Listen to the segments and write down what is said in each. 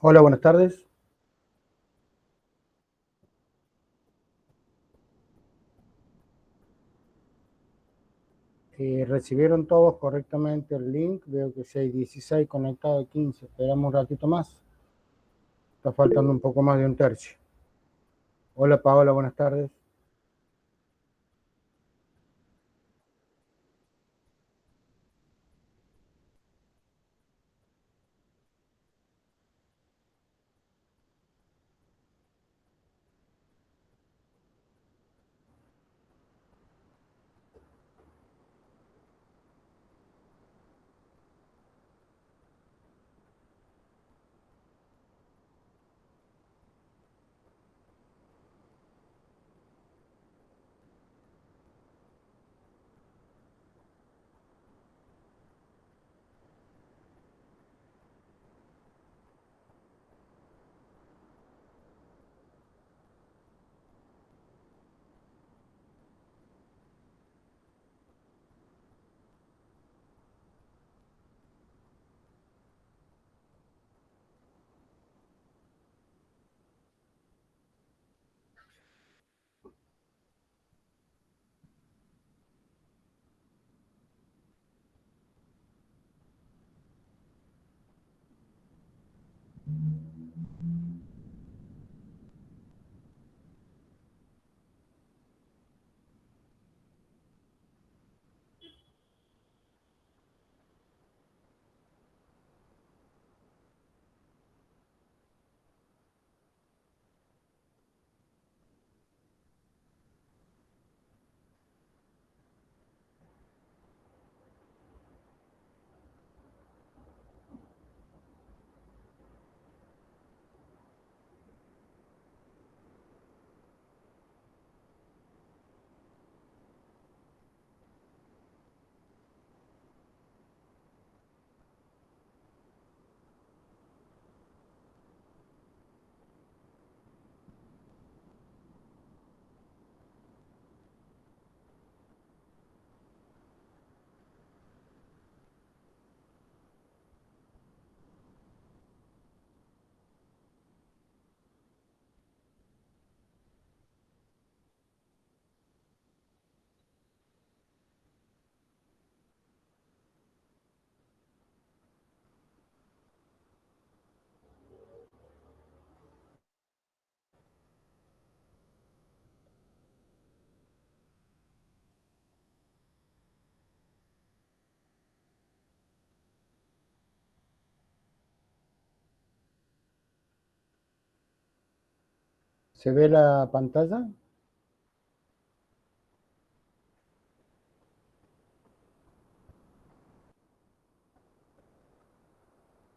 Hola, buenas tardes. ¿Recibieron todos correctamente el link? Veo que si hay 16 conectados, 15. Esperamos un ratito más. Está faltando un poco más de un tercio. Hola, Paola, buenas tardes. ¿Se ve la pantalla?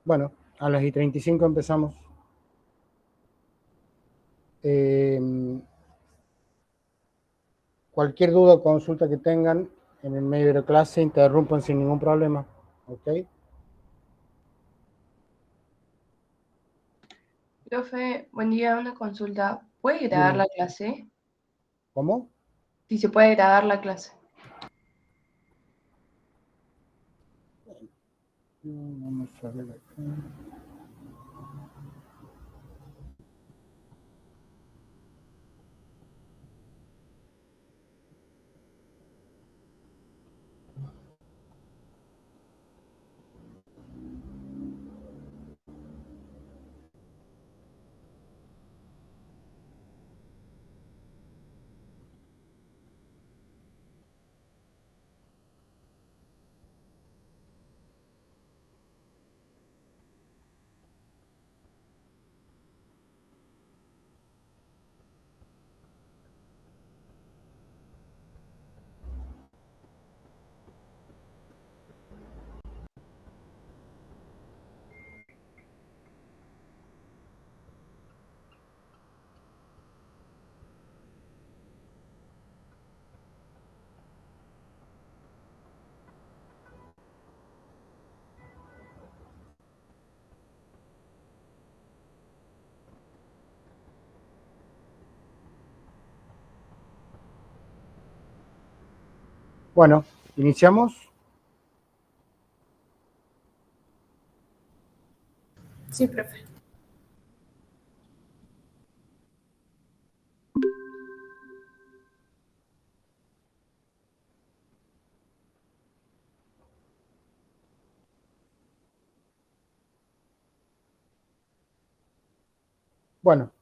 Bueno, a las y 35 empezamos. Eh, Cualquier duda o consulta que tengan en el medio de la clase, interrumpan sin ningún problema. ¿Ok? Profe, buen día, una consulta. ¿Puede grabar Dime, la clase? ¿cómo? Si se puede grabar la clase. Vamos a ver acá. Bueno, iniciamos. Sí, profe. Bueno,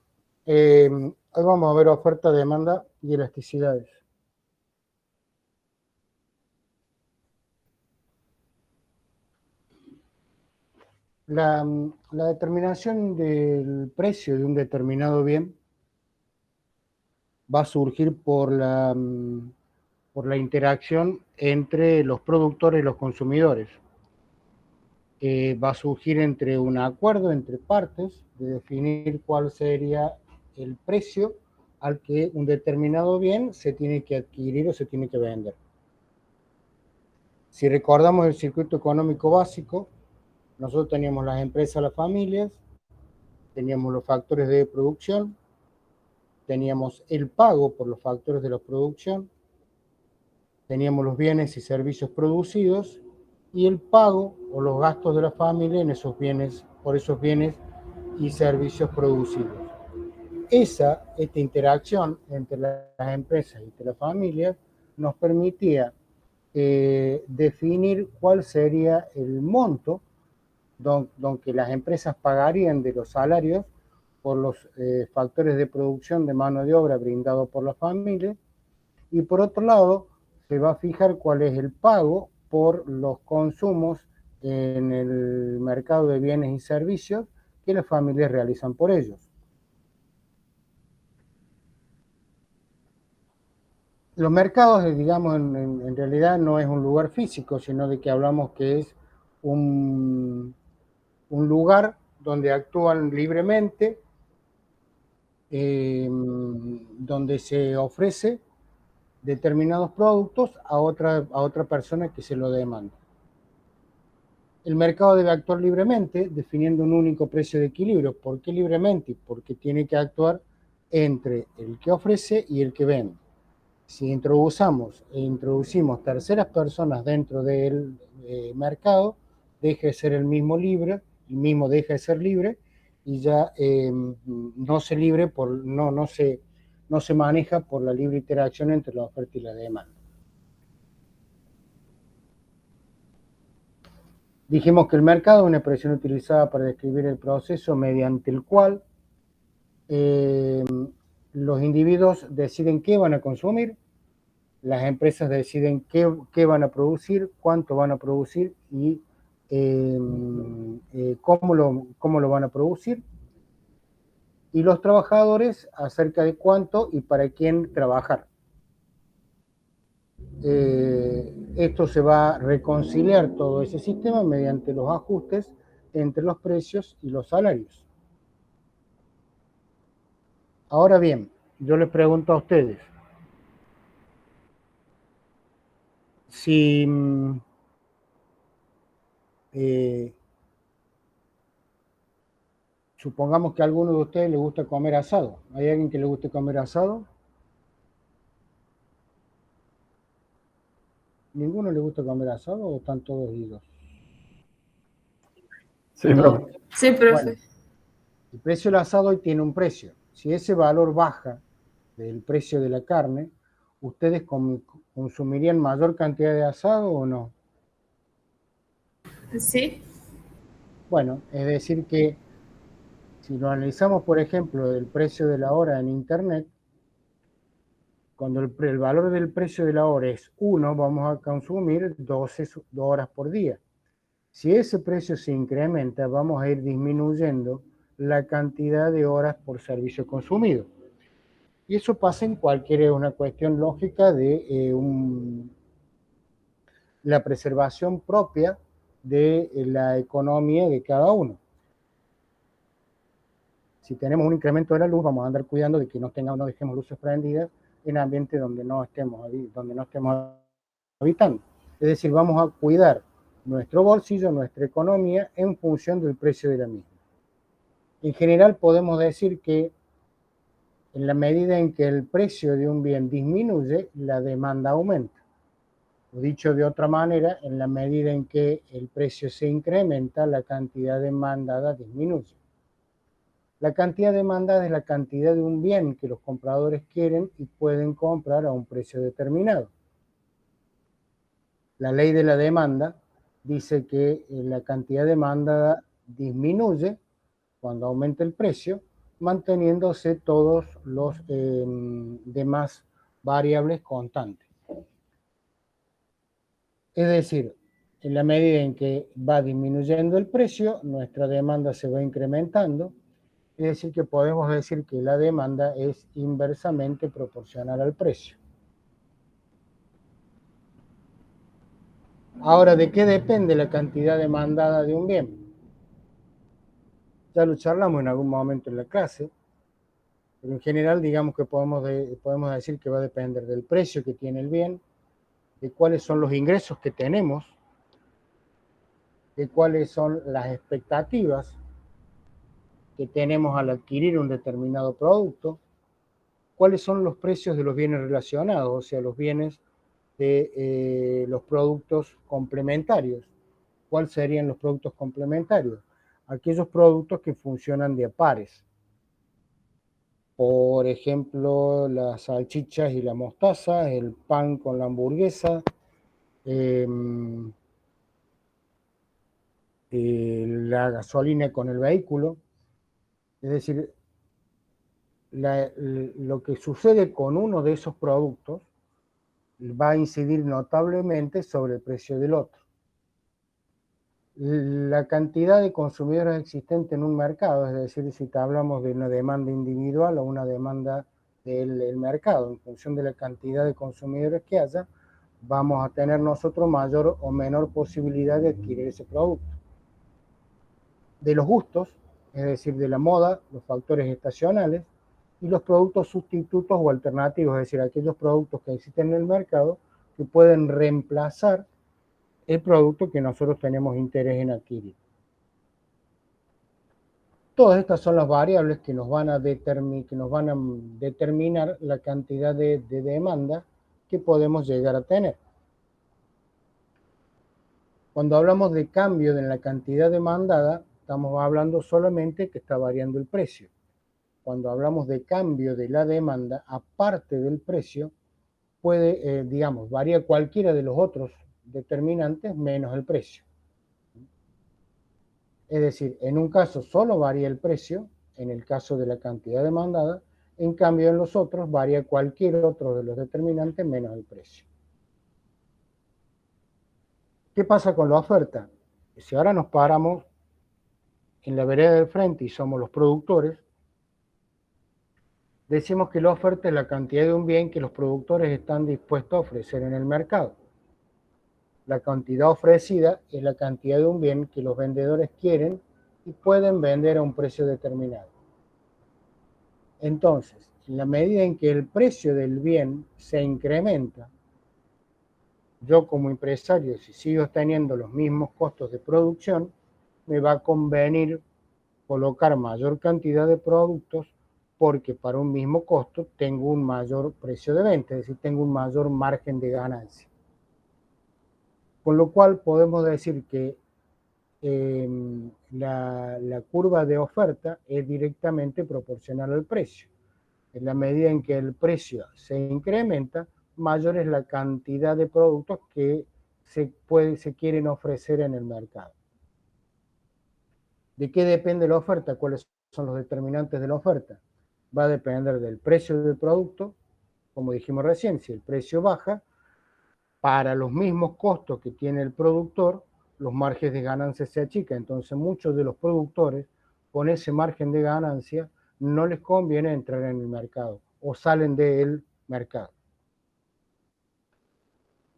hoy vamos a ver oferta, demanda y elasticidades. La determinación del precio de un determinado bien va a surgir por la interacción entre los productores y los consumidores. Va a surgir entre un acuerdo entre partes de definir cuál sería el precio al que un determinado bien se tiene que adquirir o se tiene que vender. Si recordamos el circuito económico básico, nosotros teníamos las empresas, las familias, teníamos los factores de producción, teníamos el pago por los factores de la producción, teníamos los bienes y servicios producidos y el pago o los gastos de la familia en esos bienes, por esos bienes y servicios producidos. Esta interacción entre las empresas y entre las familias nos permitía definir cuál sería el monto donde las empresas pagarían de los salarios por los factores de producción de mano de obra brindados por las familias, y por otro lado se va a fijar cuál es el pago por los consumos en el mercado de bienes y servicios que las familias realizan por ellos. Los mercados, digamos, en realidad no es un lugar físico, sino de que hablamos que es un lugar donde actúan libremente, donde se ofrece determinados productos a otra persona que se lo demanda. El mercado debe actuar libremente, definiendo un único precio de equilibrio. ¿Por qué libremente? Porque tiene que actuar entre el que ofrece y el que vende. Si introducimos terceras personas dentro del mercado, deja de ser el mismo deja de ser libre y ya no se maneja por la libre interacción entre la oferta y la demanda. Dijimos que el mercado es una expresión utilizada para describir el proceso mediante el cual los individuos deciden qué van a consumir, las empresas deciden qué van a producir, cuánto van a producir y cómo lo van a producir, y los trabajadores acerca de cuánto y para quién trabajar. Esto se va a reconciliar todo ese sistema mediante los ajustes entre los precios y los salarios. Ahora bien, yo les pregunto a ustedes, si supongamos que a alguno de ustedes le gusta comer asado, ¿hay alguien que le guste comer asado? ¿Ninguno le gusta comer asado o están todos idos? Sí, profe. Sí, profe. Bueno, el precio del asado hoy tiene un precio. Si ese valor baja del precio de la carne, ¿ustedes consumirían mayor cantidad de asado o no? Sí. Bueno, es decir que si lo analizamos, por ejemplo, el precio de la hora en Internet, cuando el valor del precio de la hora es 1, vamos a consumir 12 horas por día. Si ese precio se incrementa, vamos a ir disminuyendo la cantidad de horas por servicio consumido. Y eso pasa en una cuestión lógica de la preservación propia de la economía de cada uno. Si tenemos un incremento de la luz, vamos a andar cuidando de que no dejemos luces prendidas en ambientes donde no estemos habitando. Es decir, vamos a cuidar nuestro bolsillo, nuestra economía, en función del precio de la misma. En general, podemos decir que en la medida en que el precio de un bien disminuye, la demanda aumenta. O dicho de otra manera, en la medida en que el precio se incrementa, la cantidad demandada disminuye. La cantidad demandada es la cantidad de un bien que los compradores quieren y pueden comprar a un precio determinado. La ley de la demanda dice que la cantidad demandada disminuye cuando aumenta el precio manteniéndose todos los demás variables constantes. Es decir, en la medida en que va disminuyendo el precio, nuestra demanda se va incrementando, es decir, que podemos decir que la demanda es inversamente proporcional al precio. Ahora, ¿de qué depende la cantidad demandada de un bien? Ya lo charlamos en algún momento en la clase, pero en general digamos que podemos decir que va a depender del precio que tiene el bien, de cuáles son los ingresos que tenemos, de cuáles son las expectativas que tenemos al adquirir un determinado producto, cuáles son los precios de los bienes relacionados, o sea, los bienes de los productos complementarios. ¿Cuáles serían los productos complementarios? Aquellos productos que funcionan de a pares. Por ejemplo, las salchichas y la mostaza, el pan con la hamburguesa, la gasolina con el vehículo. Es decir, lo que sucede con uno de esos productos va a incidir notablemente sobre el precio del otro. La cantidad de consumidores existente en un mercado, es decir, si hablamos de una demanda individual o una demanda del mercado, en función de la cantidad de consumidores que haya, vamos a tener nosotros mayor o menor posibilidad de adquirir ese producto. De los gustos, es decir, de la moda, los factores estacionales y los productos sustitutos o alternativos, es decir, aquellos productos que existen en el mercado que pueden reemplazar el producto que nosotros tenemos interés en adquirir. Todas estas son las variables que nos van a determinar la cantidad de demanda que podemos llegar a tener. Cuando hablamos de cambio en la cantidad demandada, estamos hablando solamente que está variando el precio. Cuando hablamos de cambio de la demanda, aparte del precio, puede, varía cualquiera de los otros determinantes menos el precio. Es decir, en un caso solo varía el precio, en el caso de la cantidad demandada, en cambio en los otros varía cualquier otro de los determinantes menos el precio. ¿Qué pasa con la oferta? Si ahora nos paramos en la vereda del frente y somos los productores, decimos que la oferta es la cantidad de un bien que los productores están dispuestos a ofrecer en el mercado. La cantidad ofrecida es la cantidad de un bien que los vendedores quieren y pueden vender a un precio determinado. Entonces, en la medida en que el precio del bien se incrementa, yo como empresario, si sigo teniendo los mismos costos de producción, me va a convenir colocar mayor cantidad de productos porque para un mismo costo tengo un mayor precio de venta, es decir, tengo un mayor margen de ganancia. Con lo cual podemos decir que la curva de oferta es directamente proporcional al precio. En la medida en que el precio se incrementa, mayor es la cantidad de productos que se quieren ofrecer en el mercado. ¿De qué depende la oferta? ¿Cuáles son los determinantes de la oferta? Va a depender del precio del producto, como dijimos recién, si el precio baja, para los mismos costos que tiene el productor, los márgenes de ganancia se achican. Entonces muchos de los productores con ese margen de ganancia no les conviene entrar en el mercado o salen del mercado.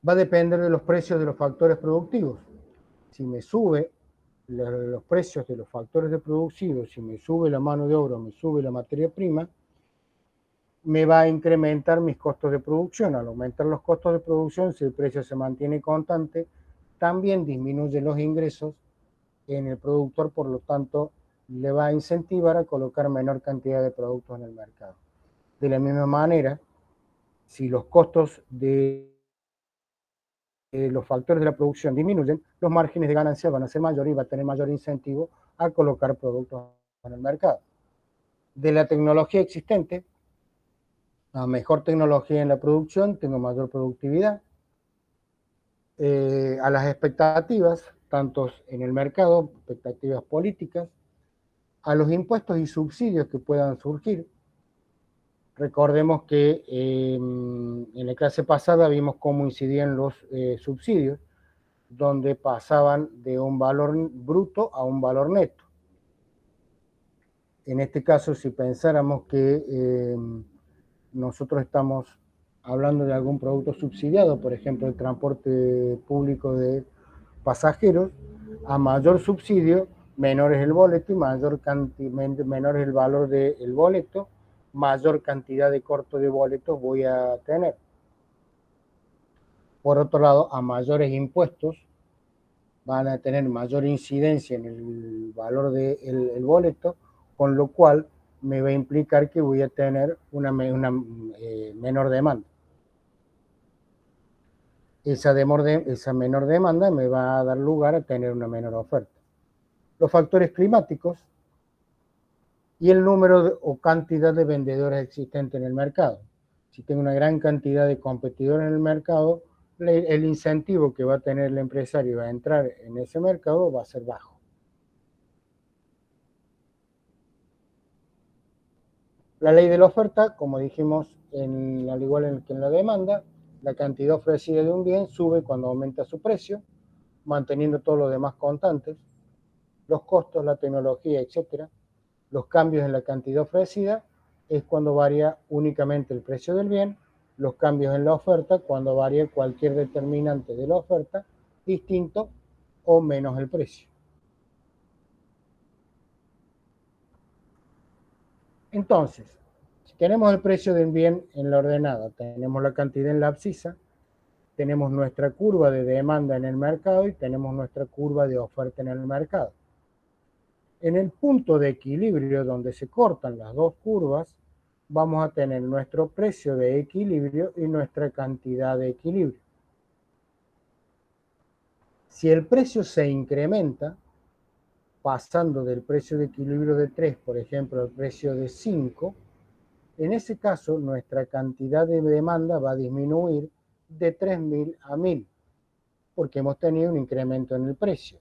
Va a depender de los precios de los factores productivos. Si me sube los precios de los factores de producción, si me sube la mano de obra, me sube la materia prima, me va a incrementar mis costos de producción. Al aumentar los costos de producción, si el precio se mantiene constante, también disminuyen los ingresos en el productor, por lo tanto, le va a incentivar a colocar menor cantidad de productos en el mercado. De la misma manera, si los costos de los factores de la producción disminuyen, los márgenes de ganancia van a ser mayores y va a tener mayor incentivo a colocar productos en el mercado. De la tecnología existente, a mejor tecnología en la producción, tengo mayor productividad. A las expectativas, tanto en el mercado, expectativas políticas, a los impuestos y subsidios que puedan surgir. Recordemos que en la clase pasada vimos cómo incidían los subsidios, donde pasaban de un valor bruto a un valor neto. En este caso, si pensáramos que nosotros estamos hablando de algún producto subsidiado, por ejemplo, el transporte público de pasajeros, a mayor subsidio, menor es el boleto y menor es el valor del boleto, mayor cantidad de corto de boletos voy a tener. Por otro lado, a mayores impuestos van a tener mayor incidencia en el valor del boleto, con lo cual me va a implicar que voy a tener una menor demanda. Esa menor demanda me va a dar lugar a tener una menor oferta. Los factores climáticos y el número o cantidad de vendedores existentes en el mercado. Si tengo una gran cantidad de competidores en el mercado, el incentivo que va a tener el empresario a entrar en ese mercado va a ser bajo. La ley de la oferta, como dijimos, al igual que en la demanda, la cantidad ofrecida de un bien sube cuando aumenta su precio, manteniendo todos los demás constantes, los costos, la tecnología, etc. Los cambios en la cantidad ofrecida es cuando varía únicamente el precio del bien, los cambios en la oferta cuando varía cualquier determinante de la oferta distinto o menos el precio. Entonces, si tenemos el precio del bien en la ordenada, tenemos la cantidad en la abscisa, tenemos nuestra curva de demanda en el mercado y tenemos nuestra curva de oferta en el mercado. En el punto de equilibrio donde se cortan las dos curvas, vamos a tener nuestro precio de equilibrio y nuestra cantidad de equilibrio. Si el precio se incrementa, pasando del precio de equilibrio de 3, por ejemplo, al precio de 5, en ese caso nuestra cantidad de demanda va a disminuir de 3.000 a 1.000, porque hemos tenido un incremento en el precio.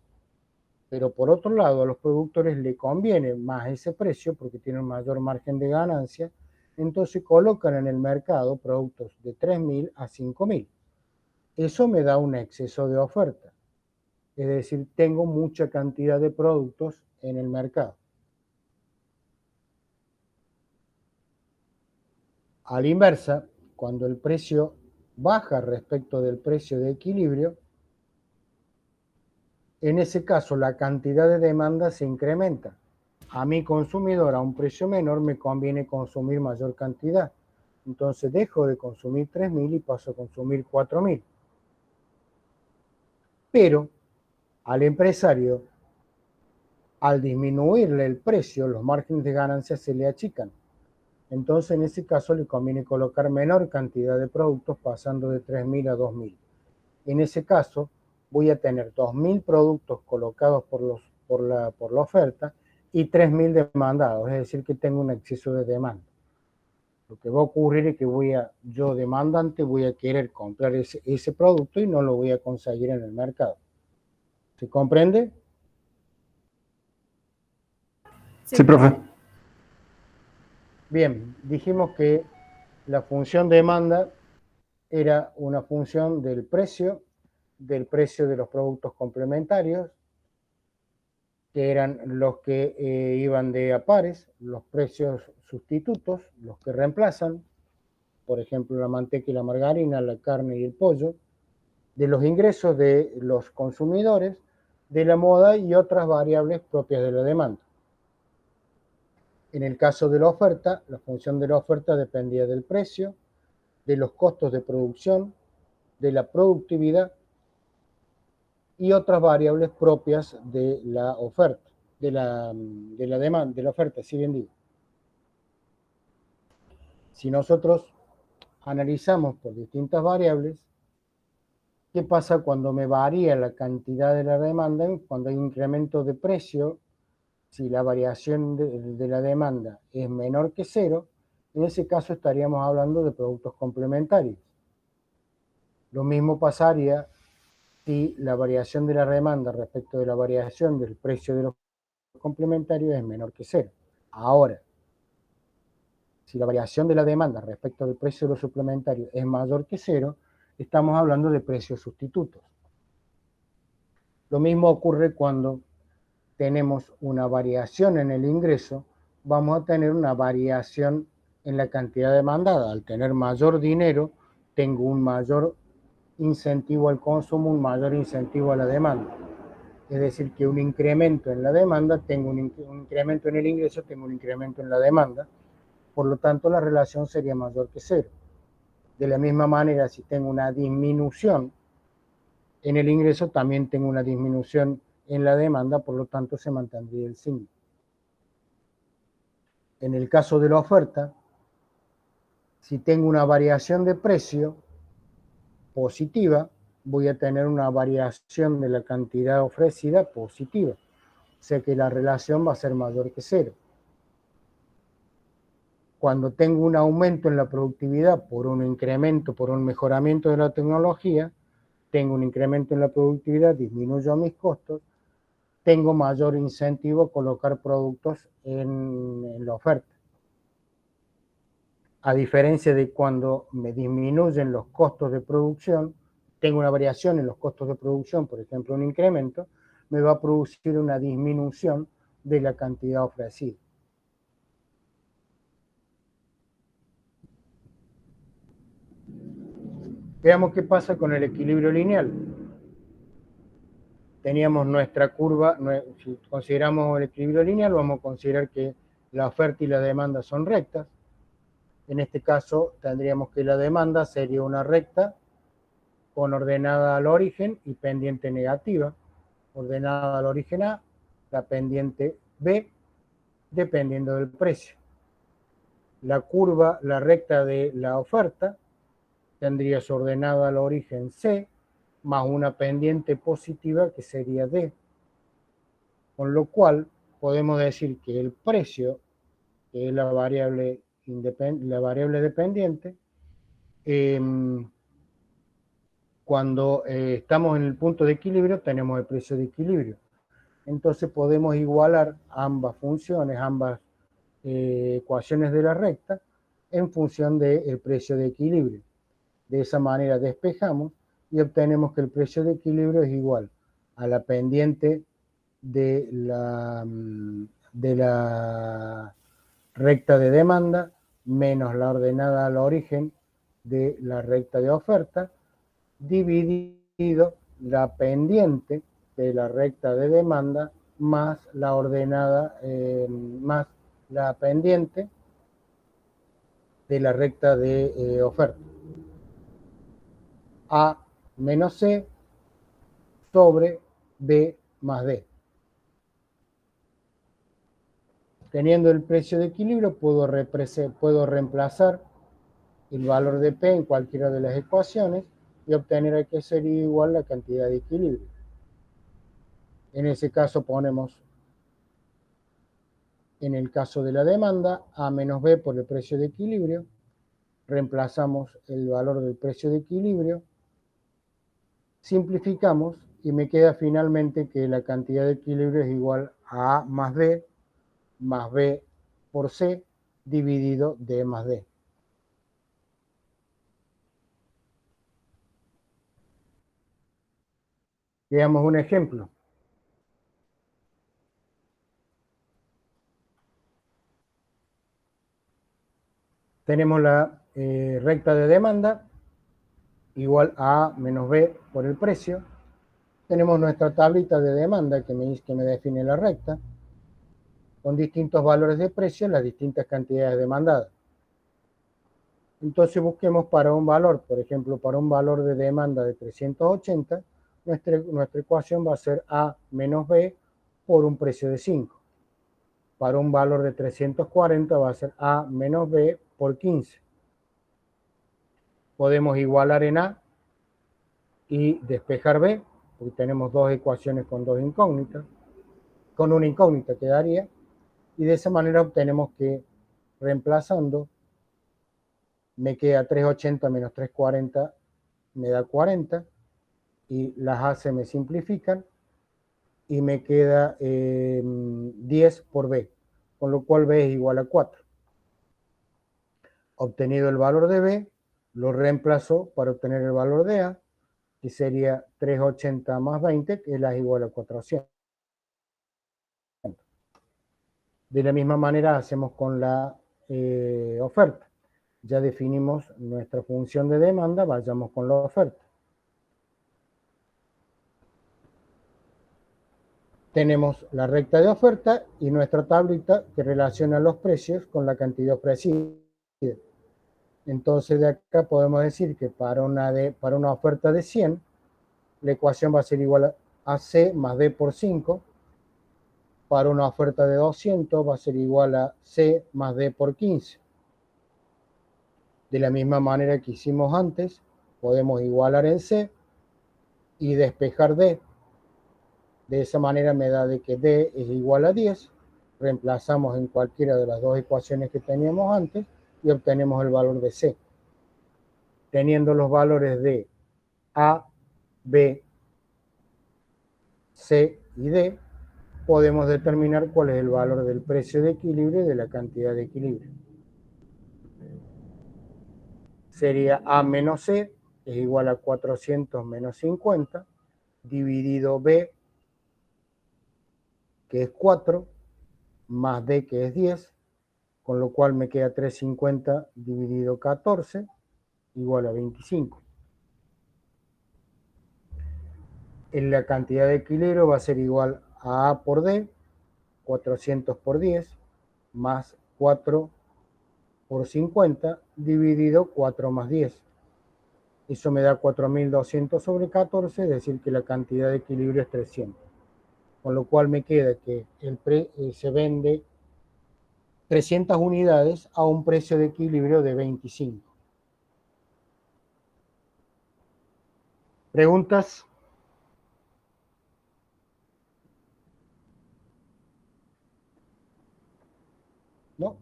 Pero por otro lado, a los productores les conviene más ese precio porque tienen mayor margen de ganancia, entonces colocan en el mercado productos de 3.000 a 5.000. Eso me da un exceso de oferta, es decir, tengo mucha cantidad de productos en el mercado. A la inversa, cuando el precio baja respecto del precio de equilibrio, en ese caso la cantidad de demanda se incrementa. A mi consumidor a un precio menor me conviene consumir mayor cantidad. Entonces dejo de consumir 3.000 y paso a consumir 4.000. Pero al empresario, al disminuirle el precio, los márgenes de ganancia se le achican. Entonces en ese caso le conviene colocar menor cantidad de productos pasando de 3.000 a 2.000. En ese caso voy a tener 2.000 productos colocados por la oferta y 3.000 demandados, es decir, que tengo un exceso de demanda. Lo que va a ocurrir es que yo demandante voy a querer comprar ese producto y no lo voy a conseguir en el mercado. ¿Se comprende? Sí, profe. Bien, dijimos que la función demanda era una función del precio de los productos complementarios, que eran los que iban de a pares, los precios sustitutos, los que reemplazan, por ejemplo, la manteca y la margarina, la carne y el pollo, de los ingresos de los consumidores, de la moda y otras variables propias de la demanda. En el caso de la oferta, la función de la oferta dependía del precio, de los costos de producción, de la productividad y otras variables propias de la oferta, de la demanda, de la oferta, si bien digo. Si nosotros analizamos por distintas variables, ¿qué pasa cuando me varía la cantidad de la demanda? Cuando hay incremento de precio, si la variación de la demanda es menor que cero, en ese caso estaríamos hablando de productos complementarios. Lo mismo pasaría si la variación de la demanda respecto de la variación del precio de los complementario es menor que cero. Ahora, si la variación de la demanda respecto del precio de los suplementarios es mayor que cero, estamos hablando de precios sustitutos. Lo mismo ocurre cuando tenemos una variación en el ingreso, vamos a tener una variación en la cantidad demandada. Al tener mayor dinero, tengo un mayor incentivo al consumo, un mayor incentivo a la demanda. Es decir, que un incremento en la demanda, tengo un incremento en el ingreso, tengo un incremento en la demanda. Por lo tanto, la relación sería mayor que cero. De la misma manera, si tengo una disminución en el ingreso, también tengo una disminución en la demanda, por lo tanto se mantendría el signo. En el caso de la oferta, si tengo una variación de precio positiva, voy a tener una variación de la cantidad ofrecida positiva. O sea que la relación va a ser mayor que cero. Cuando tengo un aumento en la productividad por un incremento, por un mejoramiento de la tecnología, tengo un incremento en la productividad, disminuyo mis costos, tengo mayor incentivo a colocar productos en la oferta. A diferencia de cuando me disminuyen los costos de producción, tengo una variación en los costos de producción, por ejemplo, un incremento, me va a producir una disminución de la cantidad ofrecida. Veamos qué pasa con el equilibrio lineal. Teníamos nuestra curva, si consideramos el equilibrio lineal, vamos a considerar que la oferta y la demanda son rectas. En este caso, tendríamos que la demanda sería una recta con ordenada al origen y pendiente negativa. Ordenada al origen A, la pendiente B, dependiendo del precio. La curva, la recta de la oferta, tendría su ordenada al origen C, más una pendiente positiva que sería D. Con lo cual, podemos decir que el precio, que es la variable dependiente, cuando estamos en el punto de equilibrio, tenemos el precio de equilibrio. Entonces podemos igualar ambas funciones, ambas ecuaciones de la recta, en función del precio de equilibrio. De esa manera despejamos y obtenemos que el precio de equilibrio es igual a la pendiente de la recta de demanda menos la ordenada al origen de la recta de oferta, dividido la pendiente de la recta de demanda más la ordenada, más la pendiente de la recta de oferta. A menos C sobre B más D. Teniendo el precio de equilibrio, puedo reemplazar el valor de P en cualquiera de las ecuaciones y obtener que sería igual la cantidad de equilibrio. En ese caso ponemos, en el caso de la demanda, A menos B por el precio de equilibrio, reemplazamos el valor del precio de equilibrio, simplificamos y me queda finalmente que la cantidad de equilibrio es igual a A más B por C dividido D más D. Veamos un ejemplo. Tenemos la recta de demanda igual a A menos B por el precio. Tenemos nuestra tablita de demanda que me define la recta, con distintos valores de precio, las distintas cantidades demandadas. Entonces busquemos para un valor, por ejemplo, para un valor de demanda de 380, nuestra ecuación va a ser A menos B por un precio de 5. Para un valor de 340 va a ser A menos B por 15. Podemos igualar en A y despejar B, porque tenemos dos ecuaciones con dos incógnitas. Con una incógnita quedaría, y de esa manera obtenemos que reemplazando me queda 380 menos 340 me da 40, y las A se me simplifican, y me queda 10 por B, con lo cual B es igual a 4. Obtenido el valor de B, lo reemplazo para obtener el valor de A, que sería 380 más 20, que es igual a 400. De la misma manera hacemos con la oferta. Ya definimos nuestra función de demanda, vayamos con la oferta. Tenemos la recta de oferta y nuestra tablita que relaciona los precios con la cantidad ofrecida. Entonces de acá podemos decir que para una oferta de 100, la ecuación va a ser igual a C más D por 5. Para una oferta de 200 va a ser igual a C más D por 15. De la misma manera que hicimos antes, podemos igualar en C y despejar D. De esa manera me da de que D es igual a 10. Reemplazamos en cualquiera de las dos ecuaciones que teníamos antes y obtenemos el valor de C. Teniendo los valores de A, B, C y D, podemos determinar cuál es el valor del precio de equilibrio y de la cantidad de equilibrio. Sería A menos C es igual a 400 menos 50, dividido B, que es 4, más D, que es 10, con lo cual me queda 350 dividido 14, igual a 25. En la cantidad de equilibrio va a ser igual a A por D, 400 por 10, más 4 por 50, dividido 4 más 10. Eso me da 4200 sobre 14, es decir, que la cantidad de equilibrio es 300. Con lo cual me queda que se vende 300 unidades a un precio de equilibrio de 25. ¿Preguntas? ¿No?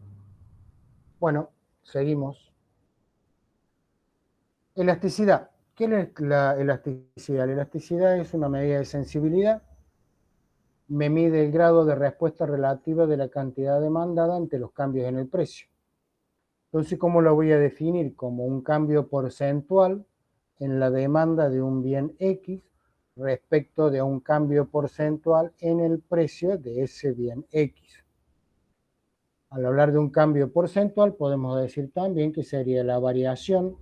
Bueno, seguimos. Elasticidad. ¿Qué es la elasticidad? La elasticidad es una medida de sensibilidad. Me mide el grado de respuesta relativa de la cantidad demandada ante los cambios en el precio. Entonces, ¿cómo lo voy a definir? Como un cambio porcentual en la demanda de un bien X respecto de un cambio porcentual en el precio de ese bien X. Al hablar de un cambio porcentual, podemos decir también que sería la variación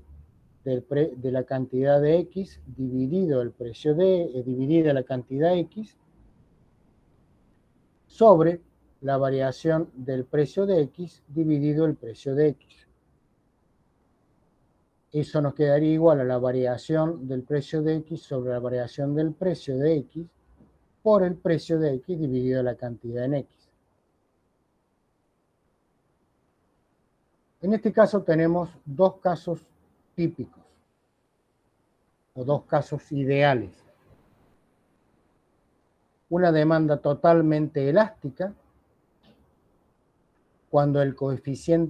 de la cantidad de X dividido el precio dividida la cantidad X sobre la variación del precio de X dividido el precio de X. Eso nos quedaría igual a la variación del precio de X sobre la variación del precio de X por el precio de X dividido la cantidad en X. En este caso tenemos dos casos típicos o dos casos ideales. Una demanda totalmente elástica, cuando el cociente,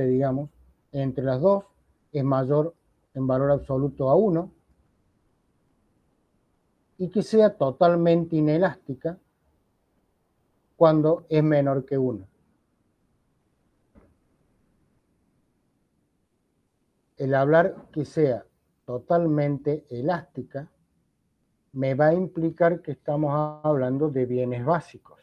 digamos, entre las dos es mayor en valor absoluto a 1, y que sea totalmente inelástica cuando es menor que 1. El hablar que sea totalmente elástica me va a implicar que estamos hablando de bienes básicos.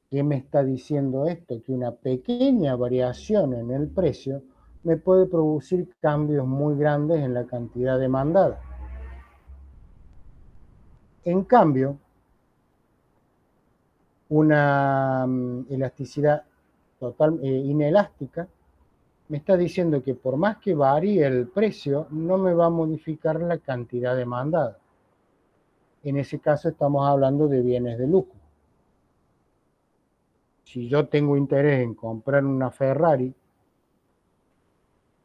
¿Qué me está diciendo esto? Que una pequeña variación en el precio me puede producir cambios muy grandes en la cantidad demandada. En cambio, una elasticidad total, inelástica me está diciendo que por más que varíe el precio, no me va a modificar la cantidad demandada. En ese caso estamos hablando de bienes de lujo. Si yo tengo interés en comprar una Ferrari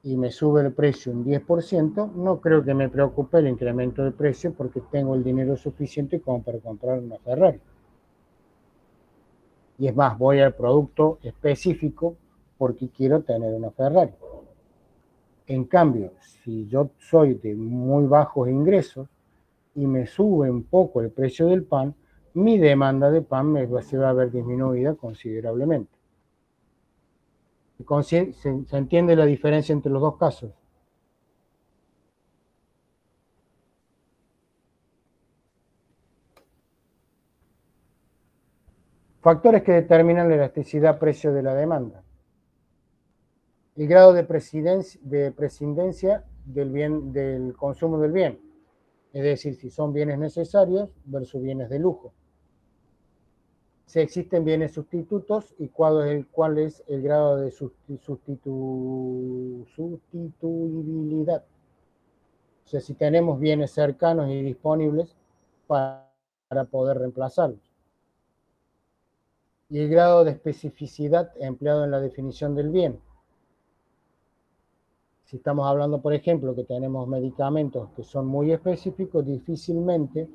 y me sube el precio un 10%, no creo que me preocupe el incremento de precio porque tengo el dinero suficiente como para comprar una Ferrari. Y es más, voy al producto específico porque quiero tener una Ferrari. En cambio, si yo soy de muy bajos ingresos y me sube un poco el precio del pan, mi demanda de pan se va a ver disminuida considerablemente. ¿Se entiende la diferencia entre los dos casos? Factores que determinan la elasticidad precio de la demanda. El grado de prescindencia del consumo del bien, es decir, si son bienes necesarios versus bienes de lujo. Si existen bienes sustitutos y cuál es el grado de sustituibilidad. O sea, si tenemos bienes cercanos y disponibles para poder reemplazarlos. Y el grado de especificidad empleado en la definición del bien. Si estamos hablando, por ejemplo, que tenemos medicamentos que son muy específicos, difícilmente,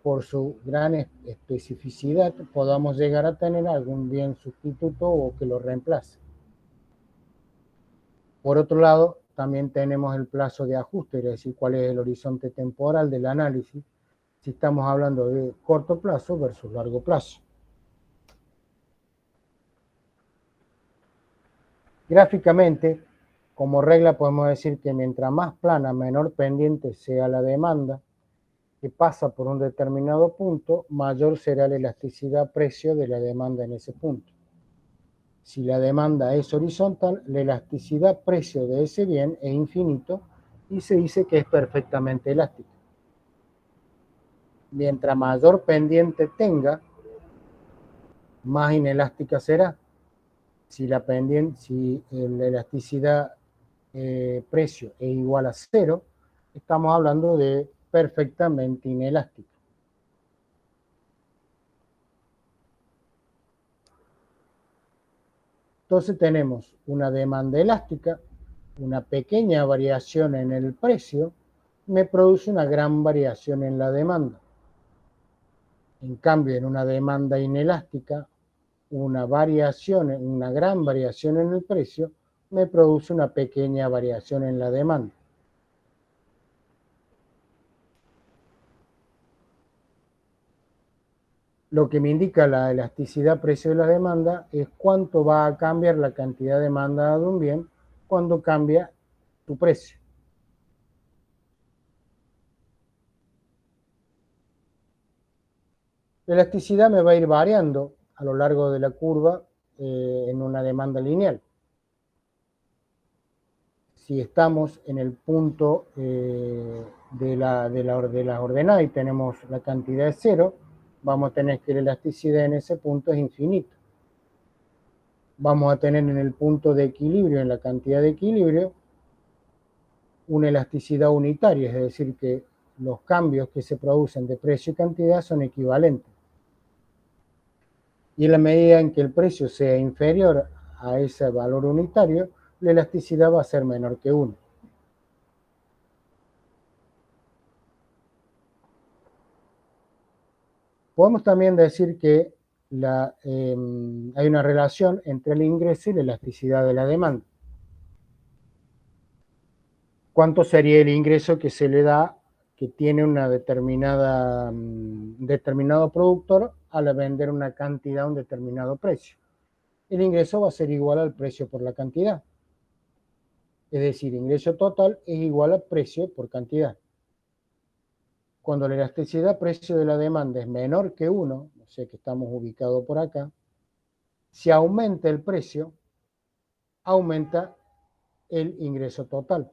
por su gran especificidad, podamos llegar a tener algún bien sustituto o que lo reemplace. Por otro lado, también tenemos el plazo de ajuste, es decir, cuál es el horizonte temporal del análisis, si estamos hablando de corto plazo versus largo plazo. Gráficamente, como regla podemos decir que mientras más plana, menor pendiente sea la demanda que pasa por un determinado punto, mayor será la elasticidad precio de la demanda en ese punto. Si la demanda es horizontal, la elasticidad precio de ese bien es infinito y se dice que es perfectamente elástica. Mientras mayor pendiente tenga, más inelástica será. Si la elasticidad precio es igual a 0, estamos hablando de perfectamente inelástica. Entonces tenemos una demanda elástica, una pequeña variación en el precio, me produce una gran variación en la demanda. En cambio, en una demanda inelástica, una gran variación en el precio, me produce una pequeña variación en la demanda. Lo que me indica la elasticidad precio de la demanda es cuánto va a cambiar la cantidad demandada de un bien cuando cambia su precio. La elasticidad me va a ir variando a lo largo de la curva en una demanda lineal. Si estamos en el punto de la ordenada y tenemos la cantidad de 0, vamos a tener que la elasticidad en ese punto es infinita. Vamos a tener en el punto de equilibrio, en la cantidad de equilibrio, una elasticidad unitaria, es decir, que los cambios que se producen de precio y cantidad son equivalentes. Y en la medida en que el precio sea inferior a ese valor unitario, la elasticidad va a ser menor que 1. Podemos también decir que hay una relación entre el ingreso y la elasticidad de la demanda. ¿Cuánto sería el ingreso que se le da, que tiene una determinado productor al vender una cantidad a un determinado precio? El ingreso va a ser igual al precio por la cantidad. Es decir, ingreso total es igual a precio por cantidad. Cuando la elasticidad precio de la demanda es menor que 1, no sé que estamos ubicados por acá, si aumenta el precio, aumenta el ingreso total.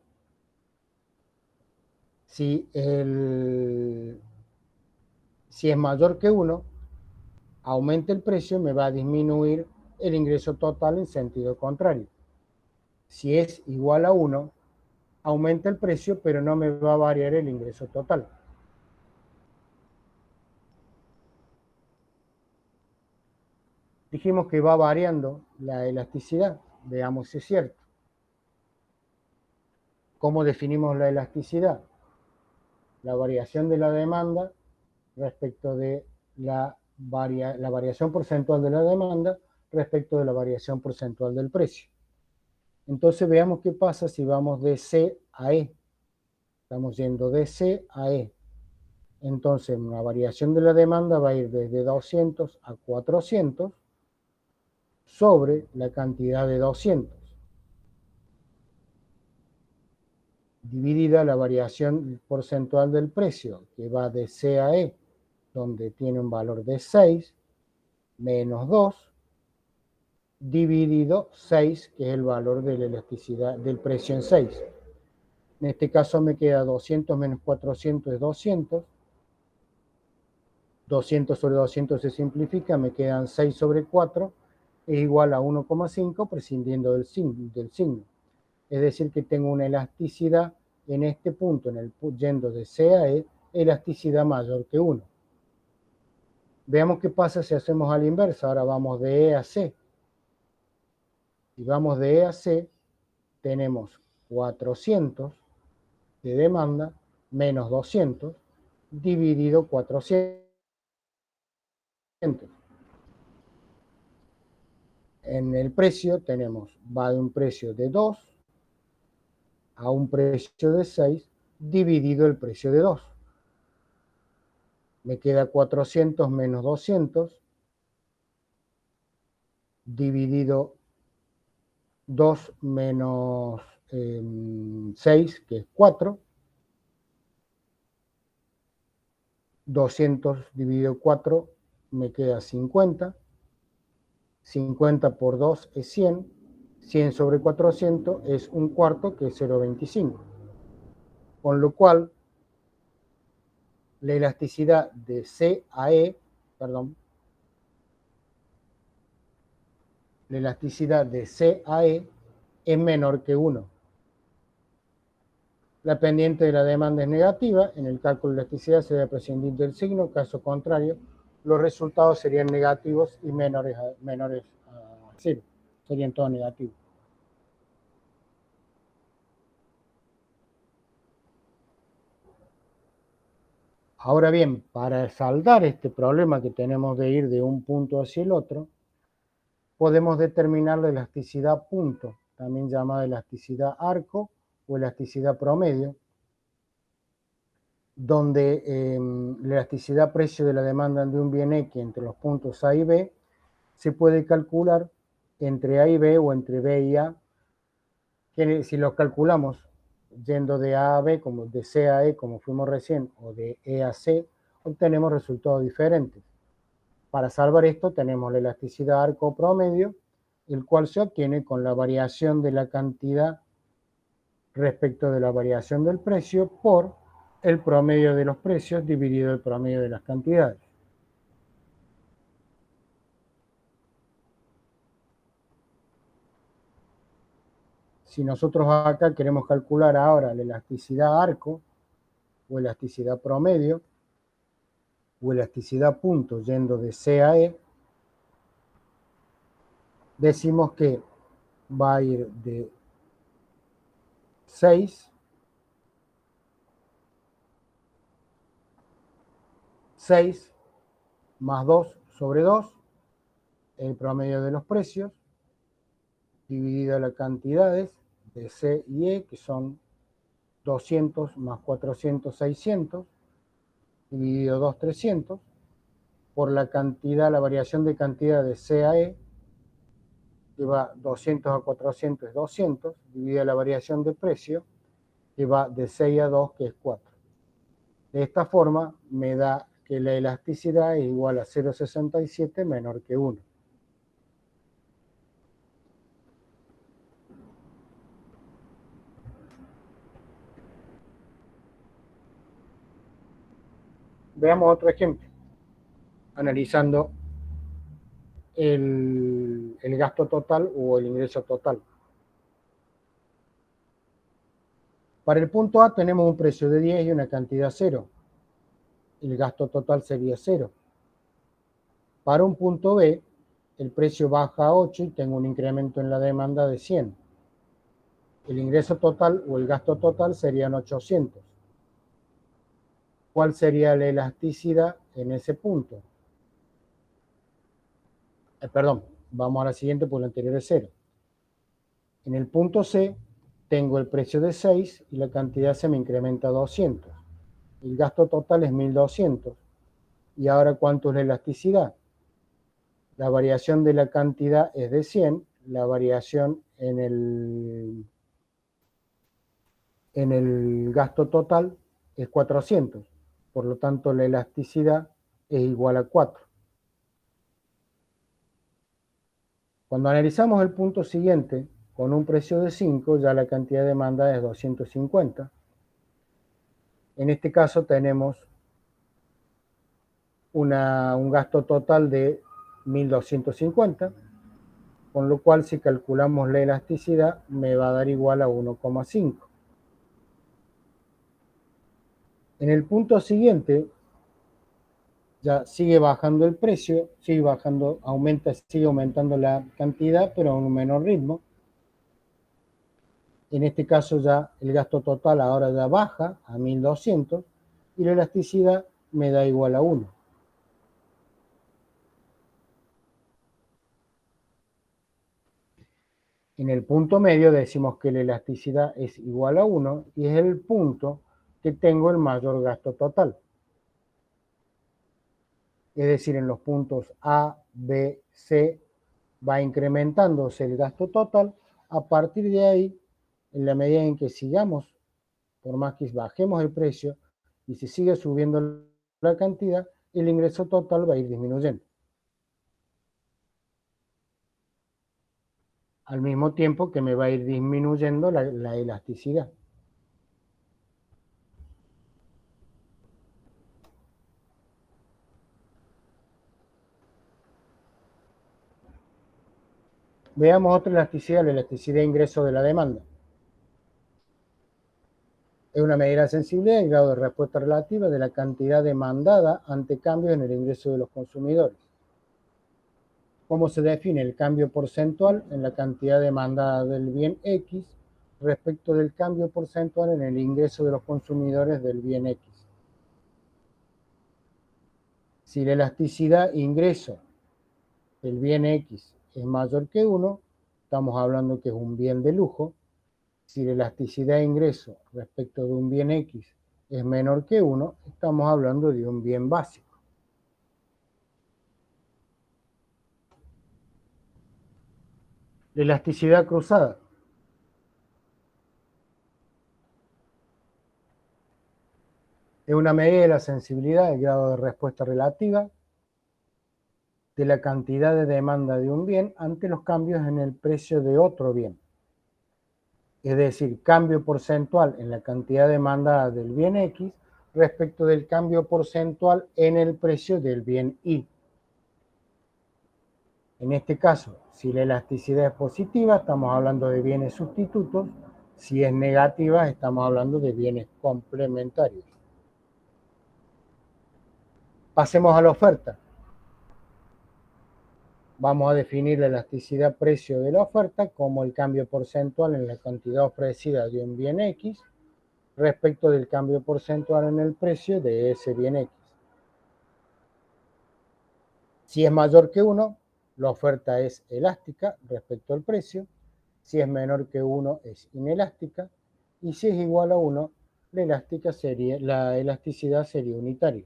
Si es mayor que 1, aumenta el precio, me va a disminuir el ingreso total en sentido contrario. Si es igual a 1, aumenta el precio, pero no me va a variar el ingreso total. Dijimos que va variando la elasticidad. Veamos si es cierto. ¿Cómo definimos la elasticidad? La variación de la demanda respecto de la variación porcentual de la demanda respecto de la variación porcentual del precio. Entonces veamos qué pasa si vamos de C a E. Estamos yendo de C a E. Entonces, una variación de la demanda va a ir desde 200 a 400 sobre la cantidad de 200, dividida la variación porcentual del precio, que va de C a E, donde tiene un valor de 6, menos 2, dividido 6, que es el valor de la elasticidad del precio en 6. En este caso me queda 200 menos 400 es 200. 200 sobre 200 se simplifica, me quedan 6 sobre 4, es igual a 1,5 prescindiendo del signo. Es decir, que tengo una elasticidad en este punto, yendo de C a E, elasticidad mayor que 1. Veamos qué pasa si hacemos a la inversa. Ahora vamos de E a C. Si vamos de E a C, tenemos 400 de demanda menos 200 dividido 400. En el precio tenemos, va de un precio de 2 a un precio de 6 dividido el precio de 2. Me queda 400 menos 200 dividido 2 menos 6, que es 4. 200 dividido 4 me queda 50. 50 por 2 es 100. 100 sobre 400 es un cuarto, que es 0,25. Con lo cual, la elasticidad de C a E, la elasticidad de C a E es menor que 1. La pendiente de la demanda es negativa. En el cálculo de elasticidad se debe prescindir del signo. Caso contrario, los resultados serían negativos y menores a 0. Serían todos negativos. Ahora bien, para saldar este problema que tenemos de ir de un punto hacia el otro, podemos determinar la elasticidad punto, también llamada elasticidad arco o elasticidad promedio, donde la elasticidad precio de la demanda de un bien X entre los puntos A y B se puede calcular entre A y B o entre B y A, que si los calculamos yendo de A a B, como de C a E, como fuimos recién, o de E a C, obtenemos resultados diferentes. Para salvar esto tenemos la elasticidad arco promedio, el cual se obtiene con la variación de la cantidad respecto de la variación del precio por el promedio de los precios dividido el promedio de las cantidades. Si nosotros acá queremos calcular ahora la elasticidad arco o elasticidad promedio o elasticidad punto yendo de C a E, decimos que va a ir de 6 más 2 sobre 2, el promedio de los precios, dividido las cantidades de C y E, que son 200 más 400, 600, dividido 2, 300, por la cantidad, la variación de cantidad de C a E, que va 200 a 400 es 200, dividido la variación de precio, que va de 6 a 2, que es 4. De esta forma me da que la elasticidad es igual a 0,67 menor que 1. Veamos otro ejemplo, analizando el gasto total o el ingreso total. Para el punto A tenemos un precio de 10 y una cantidad 0. El gasto total sería 0. Para un punto B, el precio baja a 8 y tengo un incremento en la demanda de 100. El ingreso total o el gasto total serían 800. ¿Cuál sería la elasticidad en ese punto? Perdón, vamos a la siguiente porque la anterior es 0. En el punto C tengo el precio de 6 y la cantidad se me incrementa a 200. El gasto total es 1.200. ¿Y ahora cuánto es la elasticidad? La variación de la cantidad es de 100, la variación en el gasto total es 400. Por lo tanto, la elasticidad es igual a 4. Cuando analizamos el punto siguiente, con un precio de 5, ya la cantidad de demanda es 250. En este caso tenemos un gasto total de 1.250, con lo cual si calculamos la elasticidad me va a dar igual a 1,5. En el punto siguiente ya sigue bajando el precio, sigue aumentando la cantidad, pero a un menor ritmo. En este caso ya el gasto total ahora ya baja a 1.200 y la elasticidad me da igual a 1. En el punto medio decimos que la elasticidad es igual a 1 y es el punto que tengo el mayor gasto total. Es decir, en los puntos A, B, C va incrementándose el gasto total. A partir de ahí, en la medida en que sigamos, por más que bajemos el precio y se sigue subiendo la cantidad, el ingreso total va a ir disminuyendo. Al mismo tiempo que me va a ir disminuyendo la elasticidad. Veamos otra elasticidad, la elasticidad de ingreso de la demanda. Es una medida de sensibilidad, el grado de respuesta relativa de la cantidad demandada ante cambios en el ingreso de los consumidores. ¿Cómo se define el cambio porcentual en la cantidad demandada del bien X respecto del cambio porcentual en el ingreso de los consumidores del bien X? Si la elasticidad ingreso del bien X es mayor que 1, estamos hablando que es un bien de lujo. Si la elasticidad de ingreso respecto de un bien X es menor que 1, estamos hablando de un bien básico. La elasticidad cruzada. Es una medida de la sensibilidad, el grado de respuesta relativa de la cantidad de demanda de un bien ante los cambios en el precio de otro bien. Es decir, cambio porcentual en la cantidad demandada del bien X respecto del cambio porcentual en el precio del bien Y. En este caso, si la elasticidad es positiva, estamos hablando de bienes sustitutos. Si es negativa, estamos hablando de bienes complementarios. Pasemos a la oferta. Vamos a definir la elasticidad precio de la oferta como el cambio porcentual en la cantidad ofrecida de un bien X respecto del cambio porcentual en el precio de ese bien X. Si es mayor que 1, la oferta es elástica respecto al precio. Si es menor que 1, es inelástica. Y si es igual a 1, la elasticidad sería unitaria.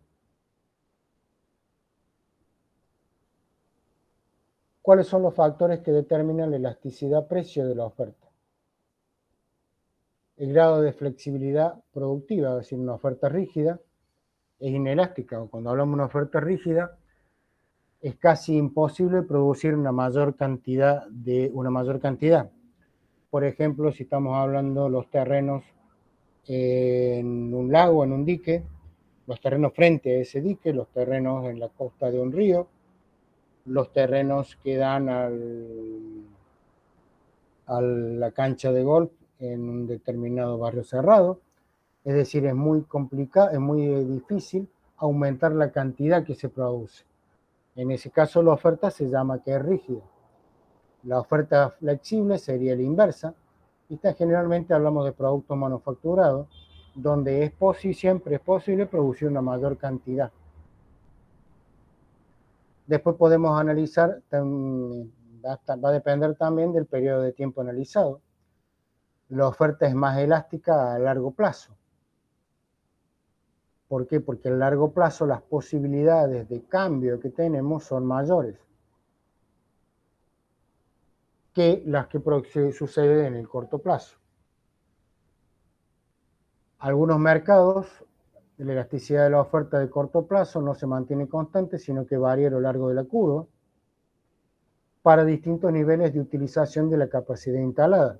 ¿Cuáles son los factores que determinan la elasticidad precio de la oferta? El grado de flexibilidad productiva, es decir, una oferta rígida, es inelástica. O cuando hablamos de una oferta rígida, es casi imposible producir una mayor cantidad. Por ejemplo, si estamos hablando de los terrenos en un lago, en un dique, los terrenos frente a ese dique, los terrenos en la costa de un río, los terrenos que dan a la cancha de golf en un determinado barrio cerrado. Es decir, es muy complicado, es muy difícil aumentar la cantidad que se produce. En ese caso, la oferta se llama que es rígida. La oferta flexible sería la inversa. Y generalmente hablamos de productos manufacturados, donde siempre es posible producir una mayor cantidad. Después podemos analizar, va a depender también del periodo de tiempo analizado. La oferta es más elástica a largo plazo. ¿Por qué? Porque a largo plazo las posibilidades de cambio que tenemos son mayores que las que suceden en el corto plazo. Algunos mercados, la elasticidad de la oferta de corto plazo no se mantiene constante, sino que varía a lo largo de la curva para distintos niveles de utilización de la capacidad instalada.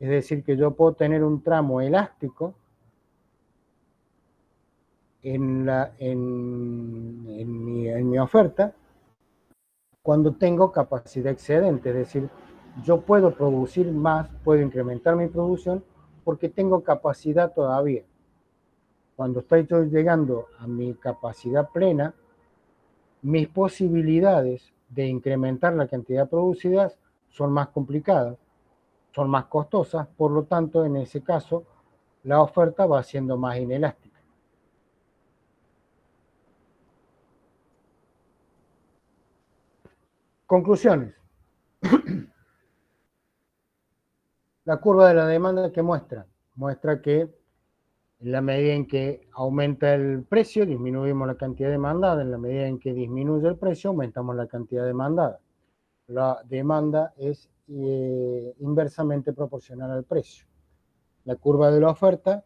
Es decir, que yo puedo tener un tramo elástico en mi oferta cuando tengo capacidad excedente, es decir, yo puedo producir más, puedo incrementar mi producción porque tengo capacidad todavía. Cuando estoy llegando a mi capacidad plena, mis posibilidades de incrementar la cantidad producida son más complicadas, son más costosas, por lo tanto, en ese caso, la oferta va siendo más inelástica. Conclusiones. La curva de la demanda que muestra que en la medida en que aumenta el precio, disminuimos la cantidad demandada, en la medida en que disminuye el precio, aumentamos la cantidad demandada. La demanda es inversamente proporcional al precio. La curva de la oferta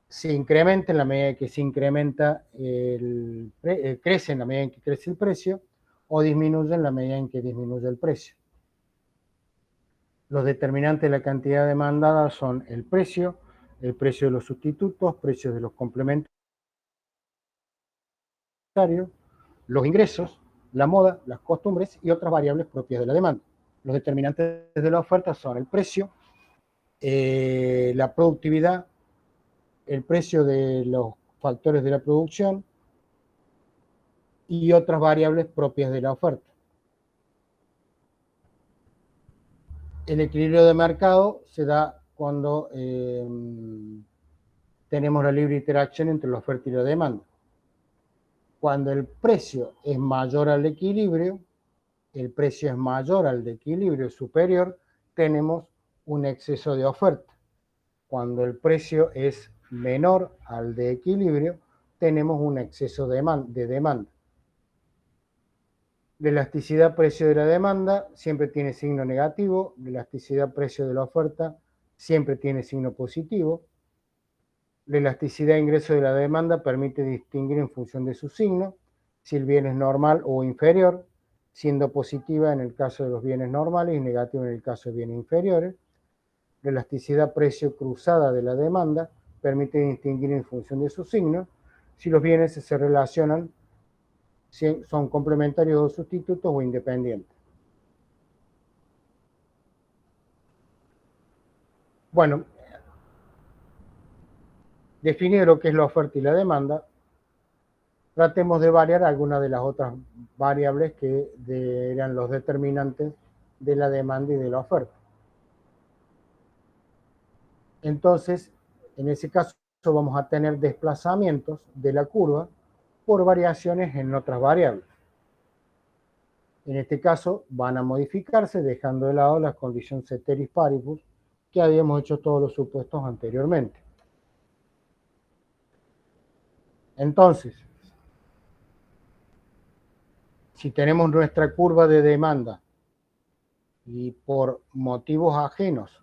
se incrementa en la medida en que se incrementa crece en la medida en que crece el precio, o disminuye en la medida en que disminuye el precio. Los determinantes de la cantidad demandada son el precio de los sustitutos, precios de los complementarios, los ingresos, la moda, las costumbres y otras variables propias de la demanda. Los determinantes de la oferta son el precio, la productividad, el precio de los factores de la producción y otras variables propias de la oferta. El equilibrio de mercado se da cuando tenemos la libre interacción entre la oferta y la demanda. Cuando el precio es mayor al equilibrio, el precio es mayor al de equilibrio superior, tenemos un exceso de oferta. Cuando el precio es menor al de equilibrio, tenemos un exceso de demanda. La elasticidad precio de la demanda siempre tiene signo negativo, la elasticidad precio de la oferta siempre tiene signo positivo. La elasticidad de ingreso de la demanda permite distinguir en función de su signo si el bien es normal o inferior, siendo positiva en el caso de los bienes normales y negativa en el caso de bienes inferiores. La elasticidad precio cruzada de la demanda permite distinguir en función de su signo si los bienes se relacionan, si son complementarios o sustitutos o independientes. Bueno, definido lo que es la oferta y la demanda, tratemos de variar algunas de las otras variables que eran los determinantes de la demanda y de la oferta. Entonces, en ese caso vamos a tener desplazamientos de la curva por variaciones en otras variables. En este caso van a modificarse dejando de lado las condiciones ceteris paribus que habíamos hecho todos los supuestos anteriormente. Entonces, si tenemos nuestra curva de demanda y por motivos ajenos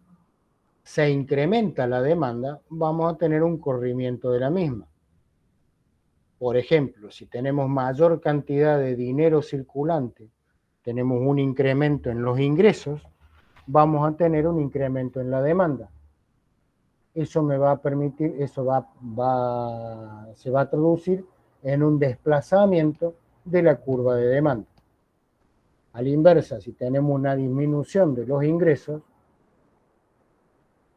se incrementa la demanda, vamos a tener un corrimiento de la misma. Por ejemplo, si tenemos mayor cantidad de dinero circulante, tenemos un incremento en los ingresos, vamos a tener un incremento en la demanda. Eso me va a permitir, se va a traducir en un desplazamiento de la curva de demanda. A la inversa, si tenemos una disminución de los ingresos,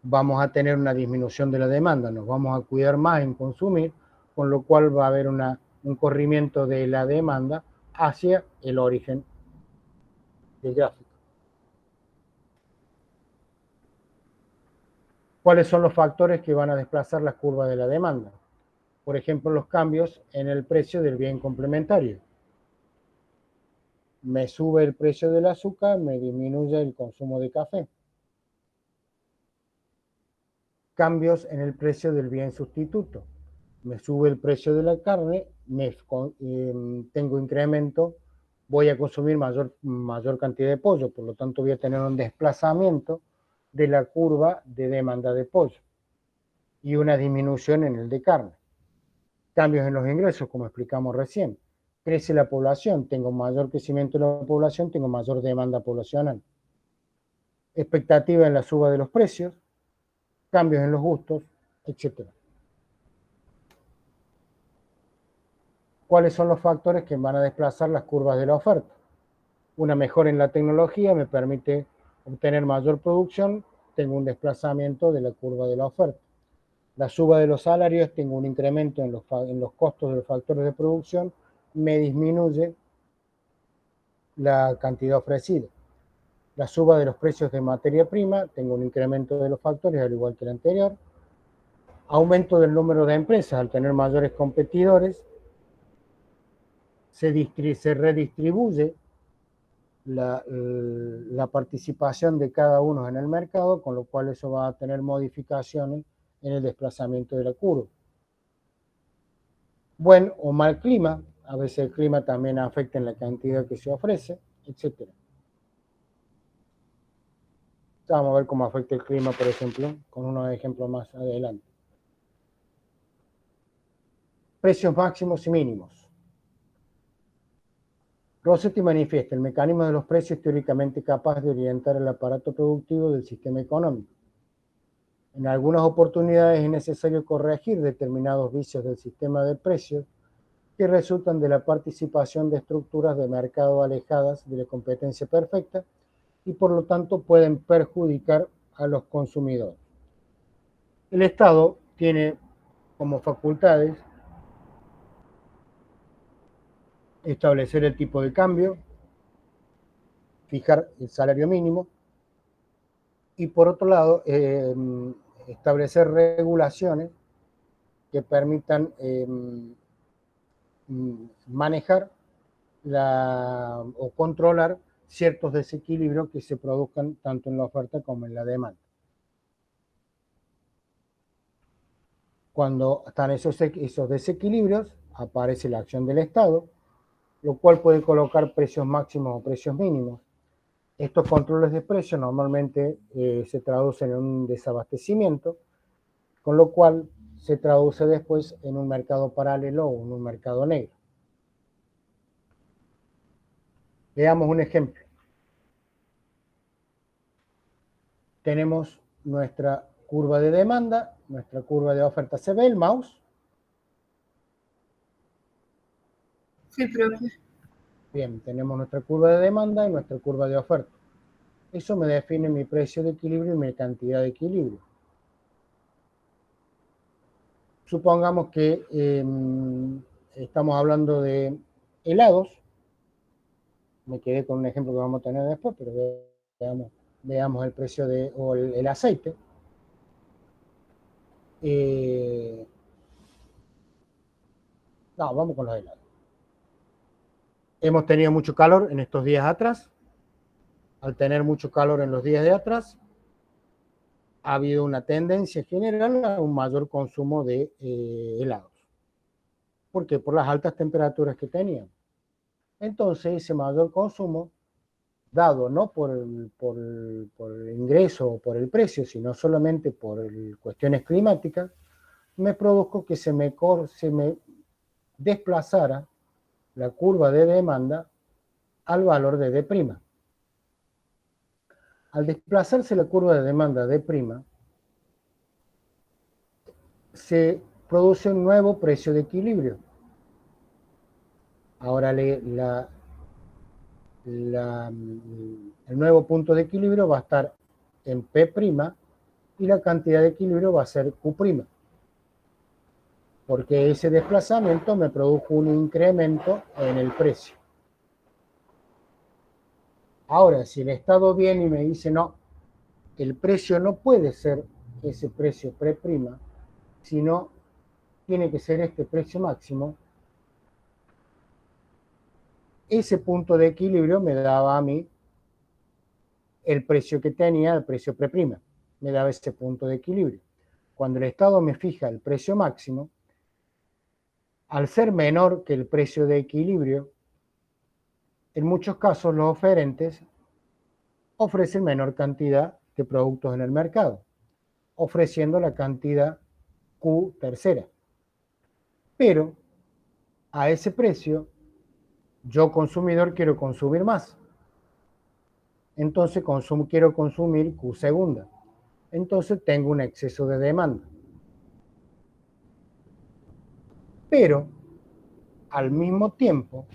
vamos a tener una disminución de la demanda, nos vamos a cuidar más en consumir, con lo cual va a haber un corrimiento de la demanda hacia el origen del gráfico. ¿Cuáles son los factores que van a desplazar la curva de la demanda? Por ejemplo, los cambios en el precio del bien complementario. Me sube el precio del azúcar, me disminuye el consumo de café. Cambios en el precio del bien sustituto. me sube el precio de la carne, tengo incremento, voy a consumir mayor cantidad de pollo, por lo tanto voy a tener un desplazamiento de la curva de demanda de pollo y una disminución en el de carne. Cambios en los ingresos, como explicamos recién. Crece la población, tengo mayor crecimiento de la población, tengo mayor demanda poblacional. Expectativa en la suba de los precios, cambios en los gustos, etc. ¿Cuáles son los factores que van a desplazar las curvas de la oferta? Una mejora en la tecnología me permite obtener mayor producción, tengo un desplazamiento de la curva de la oferta. La suba de los salarios, tengo un incremento en los costos de los factores de producción, me disminuye la cantidad ofrecida. La suba de los precios de materia prima, tengo un incremento de los factores al igual que el anterior. Aumento del número de empresas, al tener mayores competidores, se redistribuye la participación de cada uno en el mercado, con lo cual eso va a tener modificaciones en el desplazamiento de la curva. Buen o mal clima, a veces el clima también afecta en la cantidad que se ofrece, etc. Vamos a ver cómo afecta el clima, por ejemplo, con unos ejemplos más adelante. Precios máximos y mínimos. Rossetti manifiesta el mecanismo de los precios teóricamente capaz de orientar el aparato productivo del sistema económico. En algunas oportunidades es necesario corregir determinados vicios del sistema de precios que resultan de la participación de estructuras de mercado alejadas de la competencia perfecta y por lo tanto pueden perjudicar a los consumidores. El Estado tiene como facultades establecer el tipo de cambio, fijar el salario mínimo y por otro lado establecer regulaciones que permitan manejar o controlar ciertos desequilibrios que se produzcan tanto en la oferta como en la demanda. Cuando están esos desequilibrios, aparece la acción del Estado, lo cual puede colocar precios máximos o precios mínimos. Estos controles de precios normalmente se traducen en un desabastecimiento, con lo cual se traduce después en un mercado paralelo o en un mercado negro. Veamos un ejemplo. Tenemos nuestra curva de demanda, nuestra curva de oferta. ¿Se ve el mouse? Sí, profe. Bien, tenemos nuestra curva de demanda y nuestra curva de oferta. Eso me define mi precio de equilibrio y mi cantidad de equilibrio. Supongamos que estamos hablando de helados. Me quedé con un ejemplo que vamos a tener después, pero veamos el precio o el aceite. No, vamos con los helados. Hemos tenido mucho calor en estos días atrás. Al tener mucho calor en los días de atrás, ha habido una tendencia general a un mayor consumo de helados. ¿Por qué? Por las altas temperaturas que tenían. Entonces, ese mayor consumo, dado no por el ingreso o por el precio, sino solamente por cuestiones climáticas, me produjo que se me desplazara la curva de demanda al valor de D'. Al desplazarse la curva de demanda D', se produce un nuevo precio de equilibrio. Ahora el nuevo punto de equilibrio va a estar en P' y la cantidad de equilibrio va a ser Q', porque ese desplazamiento me produjo un incremento en el precio. Ahora, si el Estado viene y me dice, no, el precio no puede ser ese precio P', sino tiene que ser este precio máximo, ese punto de equilibrio me daba a mí el precio que tenía, el precio P', me daba ese punto de equilibrio. Cuando el Estado me fija el precio máximo, Al ser menor que el precio de equilibrio, en muchos casos los oferentes ofrecen menor cantidad de productos en el mercado, ofreciendo la cantidad Q tercera. Pero a ese precio, yo consumidor quiero consumir más. Entonces quiero consumir Q segunda. Entonces tengo un exceso de demanda. Pero al mismo tiempo,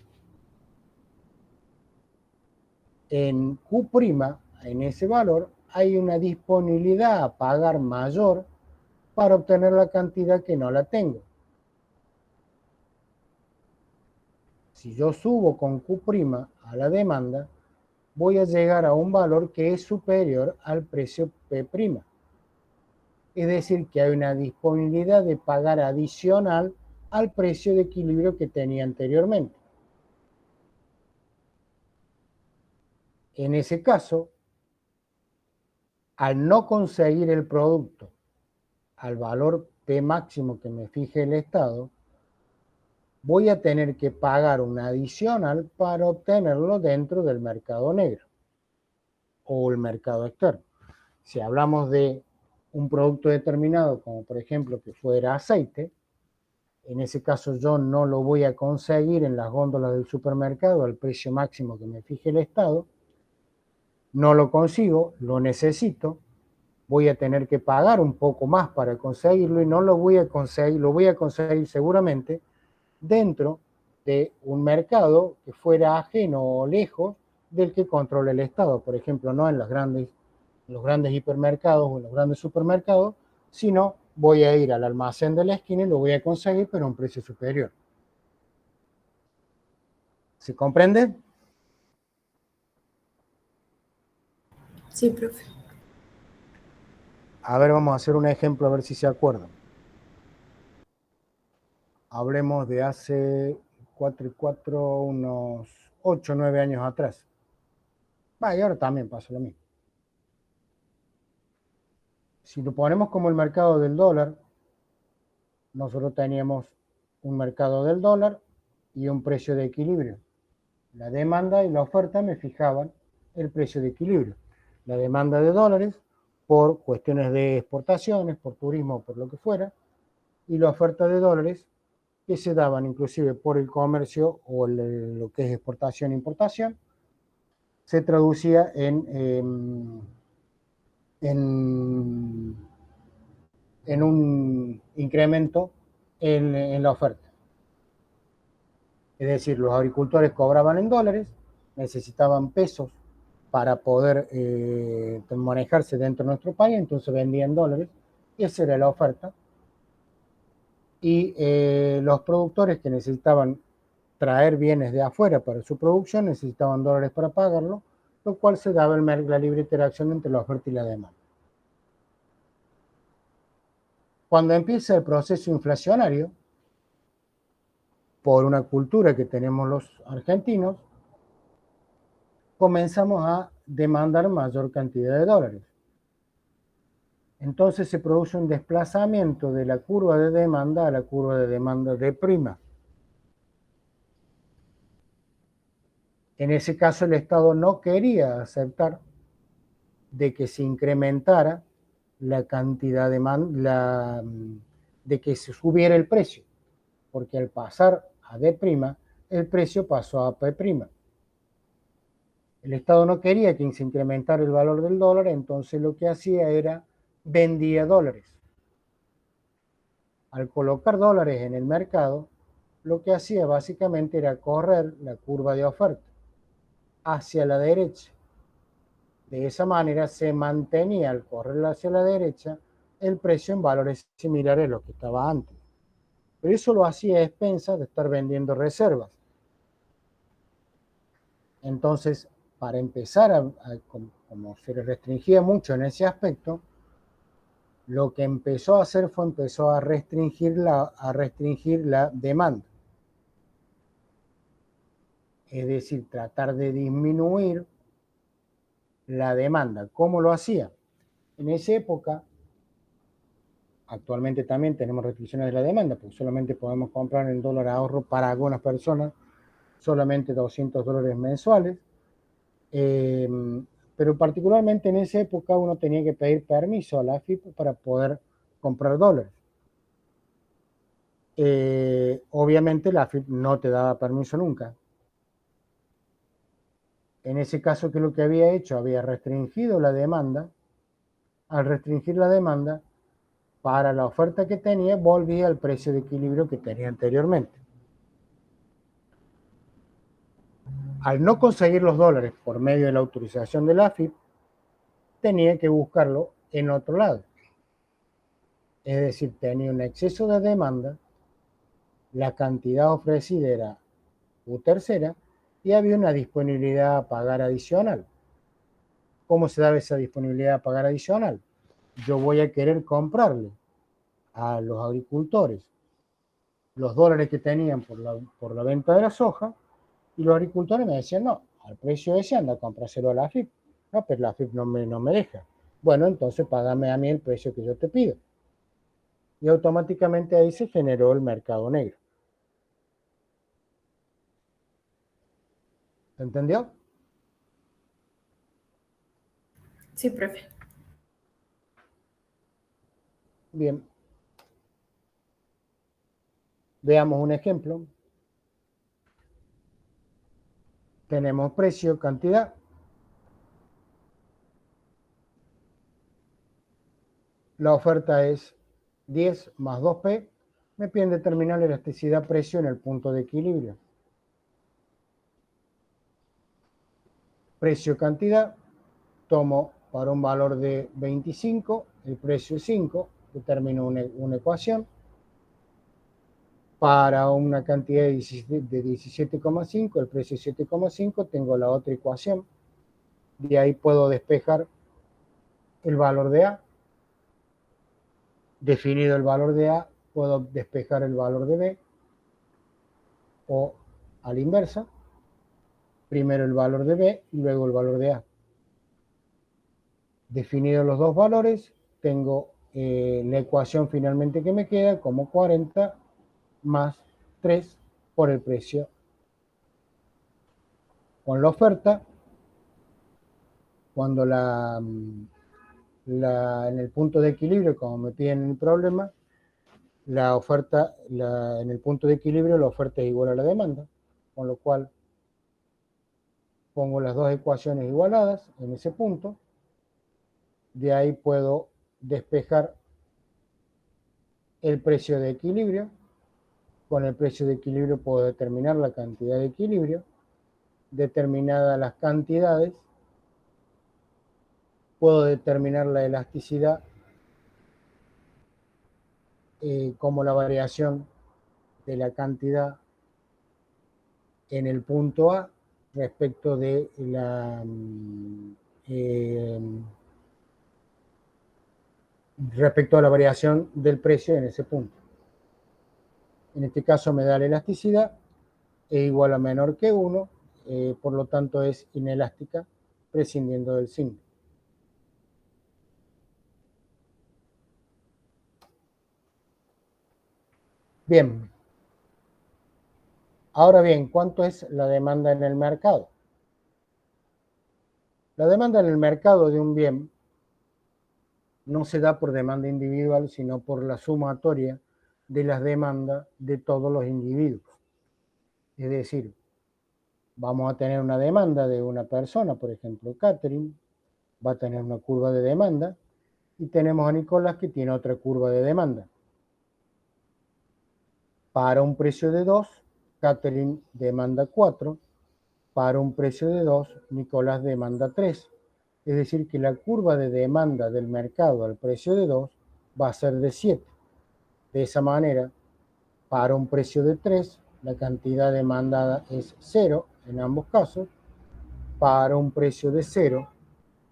en Q', en ese valor, hay una disponibilidad a pagar mayor para obtener la cantidad que no la tengo. Si yo subo con Q' a la demanda, voy a llegar a un valor que es superior al precio P'. Es decir, que hay una disponibilidad de pagar adicional al precio de equilibrio que tenía anteriormente. En ese caso, al no conseguir el producto al valor P máximo que me fije el Estado, voy a tener que pagar un adicional para obtenerlo dentro del mercado negro o el mercado externo. Si hablamos de un producto determinado, como por ejemplo que fuera aceite, en ese caso yo no lo voy a conseguir en las góndolas del supermercado al precio máximo que me fije el Estado, no lo consigo, lo necesito, voy a tener que pagar un poco más para conseguirlo y no lo voy a conseguir, lo voy a conseguir seguramente dentro de un mercado que fuera ajeno o lejos del que controla el Estado, por ejemplo, no en los grandes hipermercados o en los grandes supermercados, sino voy a ir al almacén de la esquina y lo voy a conseguir, pero a un precio superior. ¿Se comprende? Sí, profe. A ver, vamos a hacer un ejemplo a ver si se acuerdan. Hablemos de hace 4 y 4, unos 8 o 9 años atrás. Y ahora también pasa lo mismo. Si lo ponemos como el mercado del dólar, nosotros teníamos un mercado del dólar y un precio de equilibrio. La demanda y la oferta me fijaban el precio de equilibrio. La demanda de dólares por cuestiones de exportaciones, por turismo, por lo que fuera, y la oferta de dólares que se daban inclusive por el comercio o lo que es exportación e importación, se traducía en un incremento en la oferta. Es decir, los agricultores cobraban en dólares, necesitaban pesos para poder manejarse dentro de nuestro país, entonces vendían dólares, esa era la oferta. Y los productores que necesitaban traer bienes de afuera para su producción necesitaban dólares para pagarlo, lo cual se daba la libre interacción entre la oferta y la demanda. Cuando empieza el proceso inflacionario, por una cultura que tenemos los argentinos, comenzamos a demandar mayor cantidad de dólares. Entonces se produce un desplazamiento de la curva de demanda a la curva de demanda de prima. En ese caso el Estado no quería aceptar de que se incrementara la cantidad de que se subiera el precio, porque al pasar a D', el precio pasó a P'. El Estado no quería que se incrementara el valor del dólar, entonces lo que hacía era vendía dólares. Al colocar dólares en el mercado, lo que hacía básicamente era correr la curva de oferta hacia la derecha. De esa manera se mantenía al correr hacia la derecha el precio en valores similares a lo que estaba antes. Pero eso lo hacía a expensas de estar vendiendo reservas. Entonces, para empezar, como se restringía mucho en ese aspecto, lo que empezó a hacer fue empezó a restringir la demanda. Es decir, tratar de disminuir la demanda. ¿Cómo lo hacía? En esa época, actualmente también tenemos restricciones de la demanda, porque solamente podemos comprar en dólar ahorro para algunas personas, solamente $200 mensuales. Pero particularmente en esa época uno tenía que pedir permiso a la AFIP para poder comprar dólares. Obviamente la AFIP no te daba permiso nunca. En ese caso, ¿qué es lo que había hecho? Había restringido la demanda. Al restringir la demanda, para la oferta que tenía, volvía al precio de equilibrio que tenía anteriormente. Al no conseguir los dólares por medio de la autorización de la AFIP, tenía que buscarlo en otro lado. Es decir, tenía un exceso de demanda, la cantidad ofrecida era U tercera y había una disponibilidad a pagar adicional. ¿Cómo se daba esa disponibilidad a pagar adicional? Yo voy a querer comprarle a los agricultores los dólares que tenían por la venta de la soja, y los agricultores me decían, no, al precio ese anda a comprárselo a la AFIP. No, pero la AFIP no me deja. Bueno, entonces págame a mí el precio que yo te pido. Y automáticamente ahí se generó el mercado negro. ¿Entendió? Sí, profe. Bien. Veamos un ejemplo. Tenemos precio, cantidad. La oferta es 10 más 2P. Me piden determinar la elasticidad precio en el punto de equilibrio. Precio, cantidad. Tomo para un valor de 25, el precio es 5, determino una ecuación. Para una cantidad de 17,5, el precio es 7,5, tengo la otra ecuación. De ahí puedo despejar el valor de A. Definido el valor de A, puedo despejar el valor de B, o a la inversa. Primero el valor de B y luego el valor de A. Definidos los dos valores, tengo la ecuación finalmente que me queda como 40 más 3 por el precio. Con la oferta, cuando en el punto de equilibrio, como me piden en el problema, la oferta, en el punto de equilibrio, la oferta es igual a la demanda, con lo cual pongo las dos ecuaciones igualadas en ese punto. De ahí puedo despejar el precio de equilibrio. Con el precio de equilibrio puedo determinar la cantidad de equilibrio. Determinadas las cantidades, puedo determinar la elasticidad como la variación de la cantidad en el punto A respecto de respecto a la variación del precio en ese punto. En este caso me da la elasticidad, es igual a menor que 1, por lo tanto es inelástica, prescindiendo del signo. Bien. Ahora bien, ¿cuánto es la demanda en el mercado? La demanda en el mercado de un bien no se da por demanda individual, sino por la sumatoria de las demandas de todos los individuos. Es decir, vamos a tener una demanda de una persona, por ejemplo, Catherine, va a tener una curva de demanda, y tenemos a Nicolás que tiene otra curva de demanda. Para un precio de 2, Catherine demanda 4, para un precio de 2, Nicolás demanda 3. Es decir, que la curva de demanda del mercado al precio de 2 va a ser de 7. De esa manera, para un precio de 3, la cantidad demandada es 0 en ambos casos. Para un precio de 0,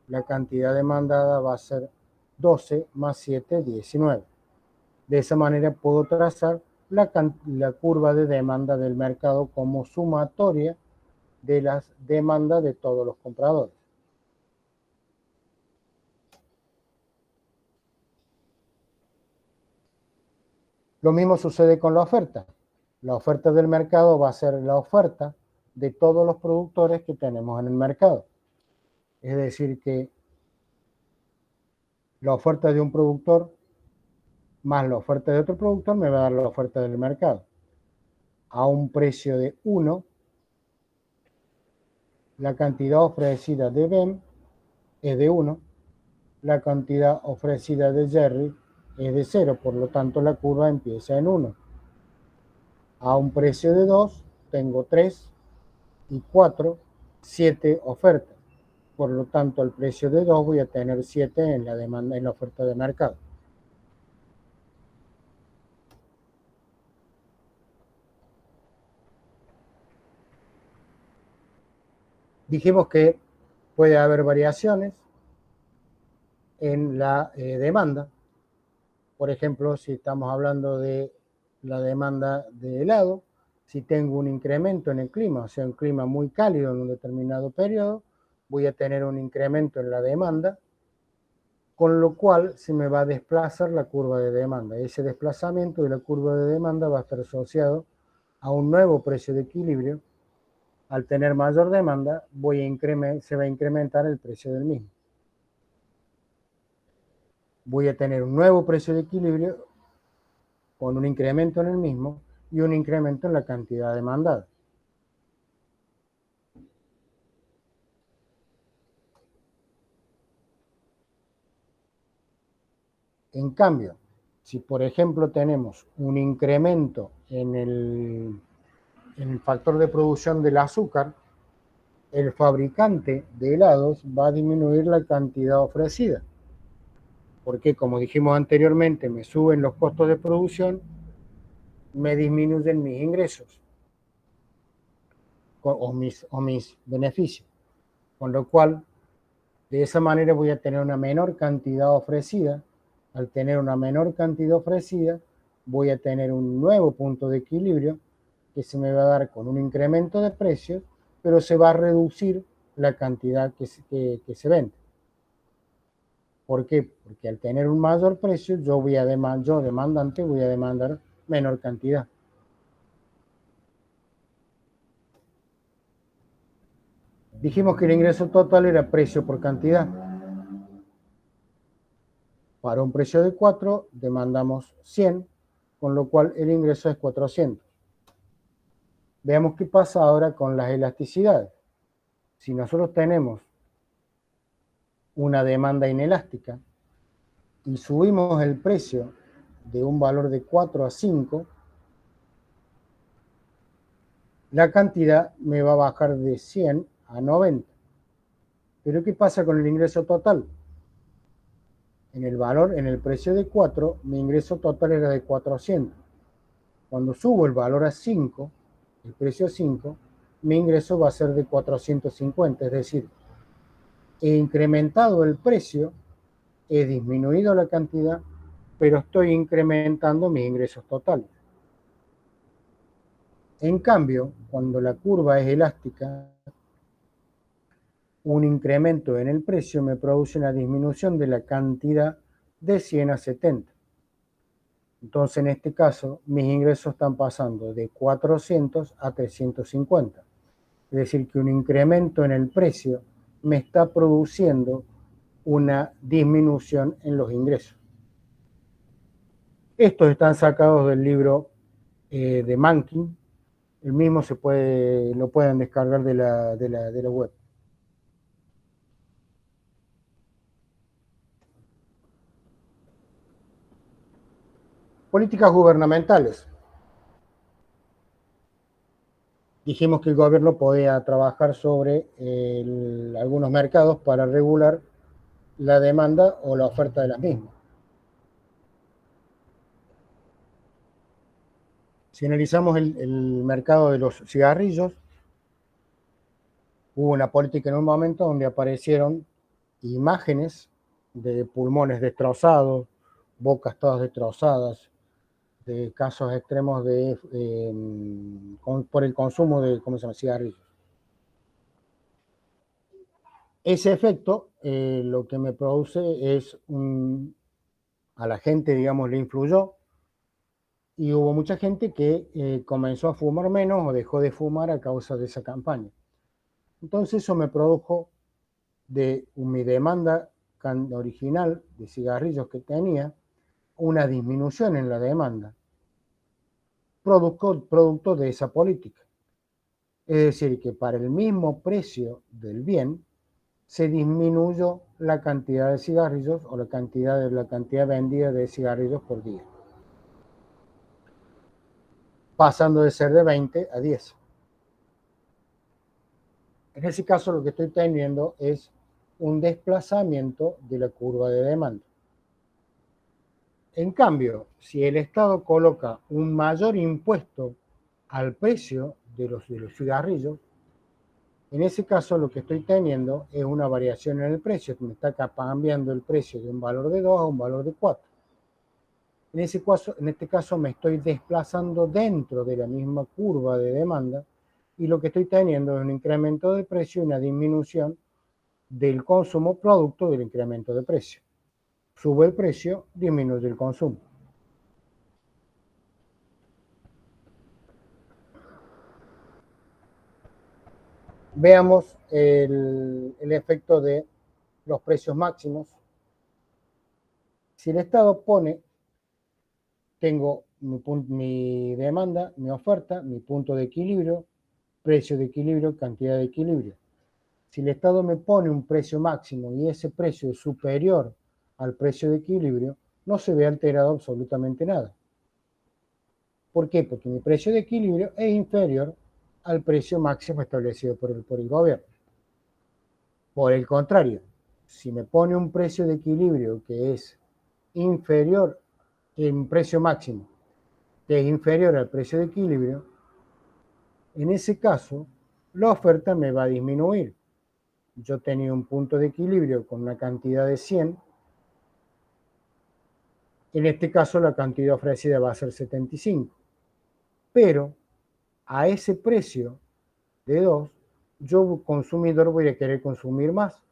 la cantidad demandada va a ser 12 más 7, 19. De esa manera puedo trazar la curva de demanda del mercado como sumatoria de las demandas de todos los compradores. Lo mismo sucede con la oferta. La oferta del mercado va a ser la oferta de todos los productores que tenemos en el mercado. Es decir, que la oferta de un productor más la oferta de otro productor me va a dar la oferta del mercado. A un precio de 1, la cantidad ofrecida de Ben es de 1, la cantidad ofrecida de Jerry es de 0, por lo tanto la curva empieza en 1. A un precio de 2 tengo 3 y 4, 7 ofertas. Por lo tanto, al precio de 2 voy a tener 7 en la demanda, en la oferta de mercado. Dijimos que puede haber variaciones en la demanda. Por ejemplo, si estamos hablando de la demanda de helado, si tengo un incremento en el clima, o sea, un clima muy cálido en un determinado periodo, voy a tener un incremento en la demanda, con lo cual se me va a desplazar la curva de demanda. Ese desplazamiento de la curva de demanda va a estar asociado a un nuevo precio de equilibrio. Al tener mayor demanda, se va a incrementar el precio del mismo. Voy a tener un nuevo precio de equilibrio con un incremento en el mismo y un incremento en la cantidad demandada. En cambio, si por ejemplo tenemos un incremento en el factor de producción del azúcar, el fabricante de helados va a disminuir la cantidad ofrecida. Porque, como dijimos anteriormente, me suben los costos de producción, me disminuyen mis ingresos o mis beneficios. Con lo cual, de esa manera voy a tener una menor cantidad ofrecida. Al tener una menor cantidad ofrecida, voy a tener un nuevo punto de equilibrio que se me va a dar con un incremento de precios, pero se va a reducir la cantidad que se vende. ¿Por qué? Porque al tener un mayor precio, yo demandante, voy a demandar menor cantidad. Dijimos que el ingreso total era precio por cantidad. Para un precio de 4, demandamos 100, con lo cual el ingreso es 400. Veamos qué pasa ahora con las elasticidades. Si nosotros tenemos una demanda inelástica y subimos el precio de un valor de 4 a 5, la cantidad me va a bajar de 100 a 90. Pero ¿qué pasa con el ingreso total? En el precio de 4, mi ingreso total era de 400. Cuando subo el valor a 5, el precio a 5, mi ingreso va a ser de 450, es decir, he incrementado el precio, he disminuido la cantidad, pero estoy incrementando mis ingresos totales. En cambio, cuando la curva es elástica, un incremento en el precio me produce una disminución de la cantidad de 100 a 70. Entonces, en este caso, mis ingresos están pasando de 400 a 350. Es decir, que un incremento en el precio me está produciendo una disminución en los ingresos. Estos están sacados del libro de Mankin. El mismo lo pueden descargar de la web. Políticas gubernamentales. Dijimos que el gobierno podía trabajar sobre algunos mercados para regular la demanda o la oferta de las mismas. Si analizamos el mercado de los cigarrillos, hubo una política en un momento donde aparecieron imágenes de pulmones destrozados, bocas todas destrozadas, de casos extremos por el consumo de, cigarrillos. Ese efecto lo que me produce es a la gente, digamos, le influyó Y hubo mucha gente que comenzó a fumar menos o dejó de fumar a causa de esa campaña. Entonces eso me produjo de mi demanda original de cigarrillos que tenía, una disminución en la demanda, producto de esa política. Es decir, que para el mismo precio del bien, se disminuyó la cantidad de cigarrillos o la cantidad vendida de cigarrillos por día, pasando de ser de 20 a 10. En ese caso lo que estoy teniendo es un desplazamiento de la curva de demanda. En cambio, si el Estado coloca un mayor impuesto al precio de los cigarrillos, en ese caso lo que estoy teniendo es una variación en el precio, que me está cambiando el precio de un valor de 2 a un valor de 4. En este caso me estoy desplazando dentro de la misma curva de demanda y lo que estoy teniendo es un incremento de precio y una disminución del consumo producto del incremento de precio. Sube el precio, disminuye el consumo. Veamos el efecto de los precios máximos. Si el Estado pone, tengo mi demanda, mi oferta, mi punto de equilibrio, precio de equilibrio, cantidad de equilibrio. Si el Estado me pone un precio máximo y ese precio es superior al precio de equilibrio, no se ve alterado absolutamente nada. ¿Por qué? Porque mi precio de equilibrio es inferior al precio máximo establecido por el gobierno. Por el contrario, si me pone un precio de equilibrio que es inferior, un precio máximo, que es inferior al precio de equilibrio, en ese caso, la oferta me va a disminuir. Yo tenía un punto de equilibrio con una cantidad de 100, en este caso la cantidad ofrecida va a ser 75, pero a ese precio de 2, yo consumidor voy a querer consumir más,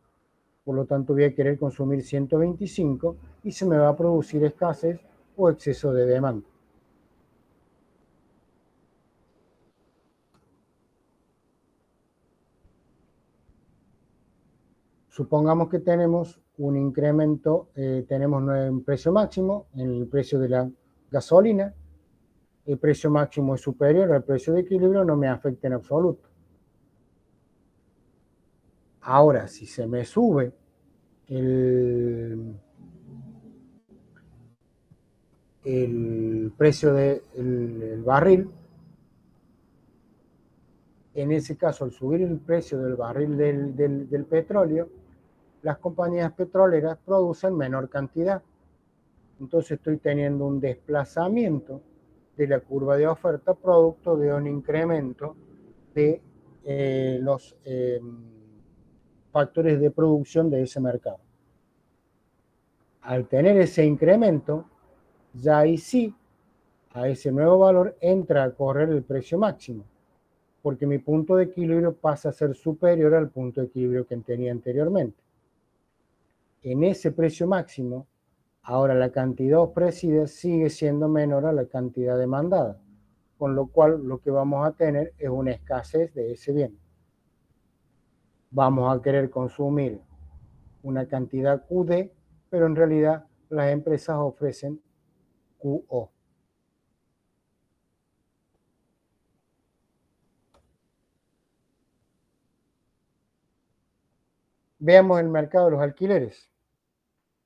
por lo tanto voy a querer consumir 125 y se me va a producir escasez o exceso de demanda. Supongamos que tenemos un incremento, tenemos un precio máximo en el precio de la gasolina, el precio máximo es superior al precio de equilibrio, no me afecta en absoluto. Ahora, si se me sube el precio del barril, en ese caso, al subir el precio del barril del petróleo, las compañías petroleras producen menor cantidad. Entonces estoy teniendo un desplazamiento de la curva de oferta producto de un incremento de los factores de producción de ese mercado. Al tener ese incremento, ya ahí sí, a ese nuevo valor entra a correr el precio máximo, porque mi punto de equilibrio pasa a ser superior al punto de equilibrio que tenía anteriormente. En ese precio máximo, ahora la cantidad ofrecida sigue siendo menor a la cantidad demandada, con lo cual lo que vamos a tener es una escasez de ese bien. Vamos a querer consumir una cantidad QD, pero en realidad las empresas ofrecen QO. Veamos el mercado de los alquileres.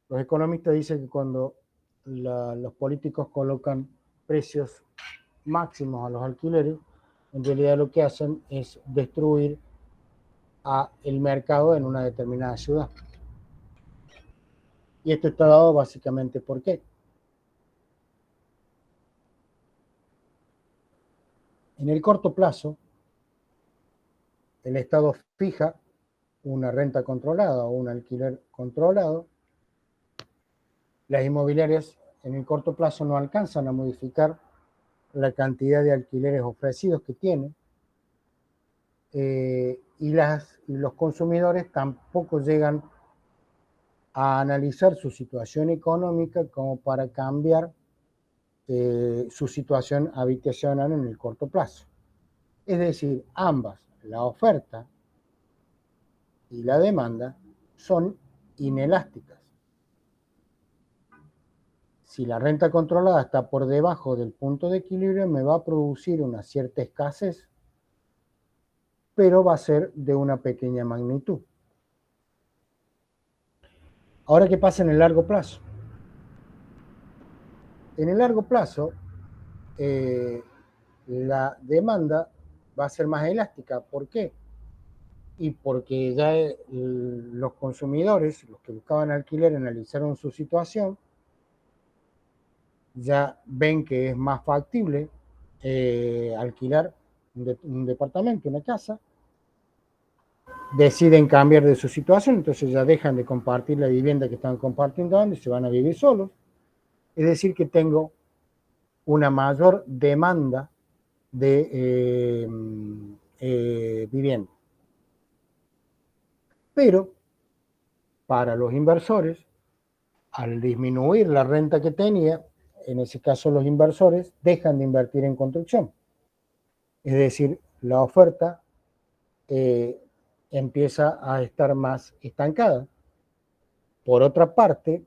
Los economistas dicen que cuando los políticos colocan precios máximos a los alquileres, en realidad lo que hacen es destruir el mercado en una determinada ciudad. Y esto está dado básicamente ¿por qué? En el corto plazo, el Estado fija una renta controlada o un alquiler controlado. Las inmobiliarias en el corto plazo no alcanzan a modificar la cantidad de alquileres ofrecidos que tienen y los consumidores tampoco llegan a analizar su situación económica como para cambiar su situación habitacional en el corto plazo. Es decir, ambas, la oferta y la demanda, son inelásticas. Si la renta controlada está por debajo del punto de equilibrio, me va a producir una cierta escasez, pero va a ser de una pequeña magnitud. Ahora, ¿qué pasa en el largo plazo? En el largo plazo, la demanda va a ser más elástica. ¿Por qué? Y porque ya los consumidores, los que buscaban alquiler, analizaron su situación, ya ven que es más factible alquilar un departamento, una casa, deciden cambiar de su situación, entonces ya dejan de compartir la vivienda que están compartiendo antes y se van a vivir solos. Es decir, que tengo una mayor demanda de vivienda. Pero para los inversores, al disminuir la renta que tenía, en ese caso los inversores dejan de invertir en construcción. Es decir, la oferta empieza a estar más estancada. Por otra parte,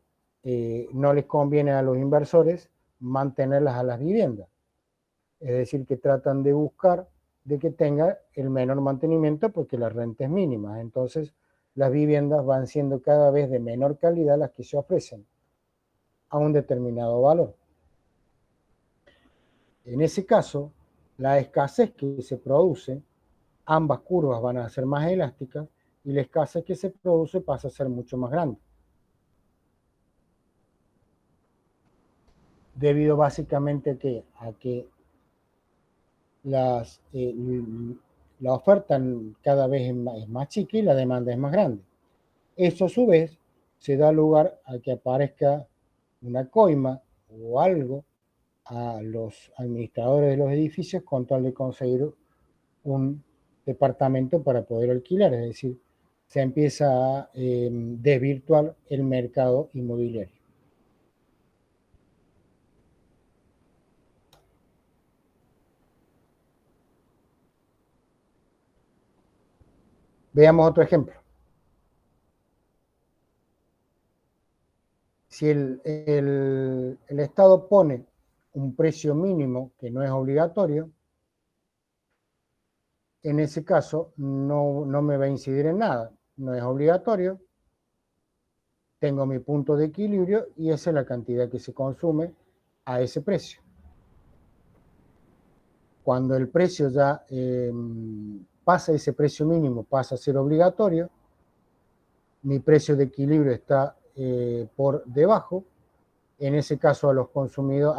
no les conviene a los inversores mantenerlas a las viviendas. Es decir, que tratan de buscar de que tenga el menor mantenimiento porque la renta es mínima. Entonces, las viviendas van siendo cada vez de menor calidad las que se ofrecen a un determinado valor. En ese caso, la escasez que se produce, ambas curvas van a ser más elásticas y la escasez que se produce pasa a ser mucho más grande. Debido básicamente a que la oferta cada vez es más chica y la demanda es más grande. Eso a su vez se da lugar a que aparezca una coima o algo a los administradores de los edificios con tal de conseguir un departamento para poder alquilar, es decir, se empieza a desvirtuar el mercado inmobiliario. Veamos otro ejemplo. Si el Estado pone un precio mínimo que no es obligatorio, en ese caso no me va a incidir en nada. No es obligatorio, tengo mi punto de equilibrio y esa es la cantidad que se consume a ese precio. Cuando el precio ya pasa ese precio mínimo, pasa a ser obligatorio, mi precio de equilibrio está por debajo, en ese caso a los consumidores,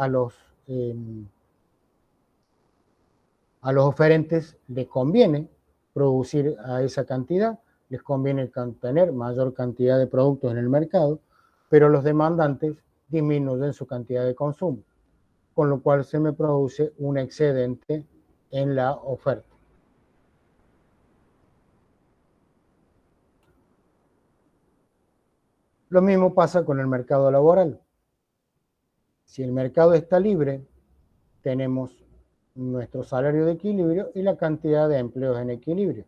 a los oferentes les conviene producir a esa cantidad, les conviene tener mayor cantidad de productos en el mercado, pero los demandantes disminuyen su cantidad de consumo, con lo cual se me produce un excedente en la oferta. Lo mismo pasa con el mercado laboral. Si el mercado está libre, tenemos nuestro salario de equilibrio y la cantidad de empleos en equilibrio.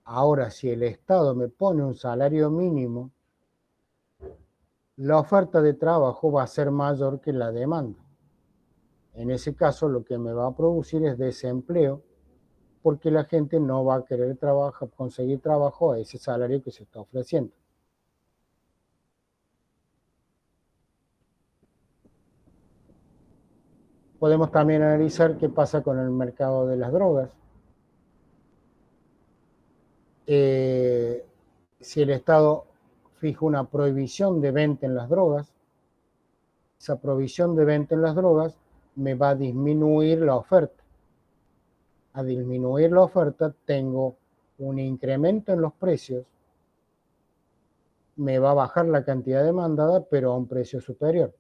Ahora, si el Estado me pone un salario mínimo, la oferta de trabajo va a ser mayor que la demanda. En ese caso, lo que me va a producir es desempleo, porque la gente no va a querer conseguir trabajo a ese salario que se está ofreciendo. Podemos también analizar qué pasa con el mercado de las drogas. Si el Estado fija una prohibición de venta en las drogas, esa prohibición de venta en las drogas me va a disminuir la oferta. A disminuir la oferta tengo un incremento en los precios, me va a bajar la cantidad demandada, pero a un precio superior.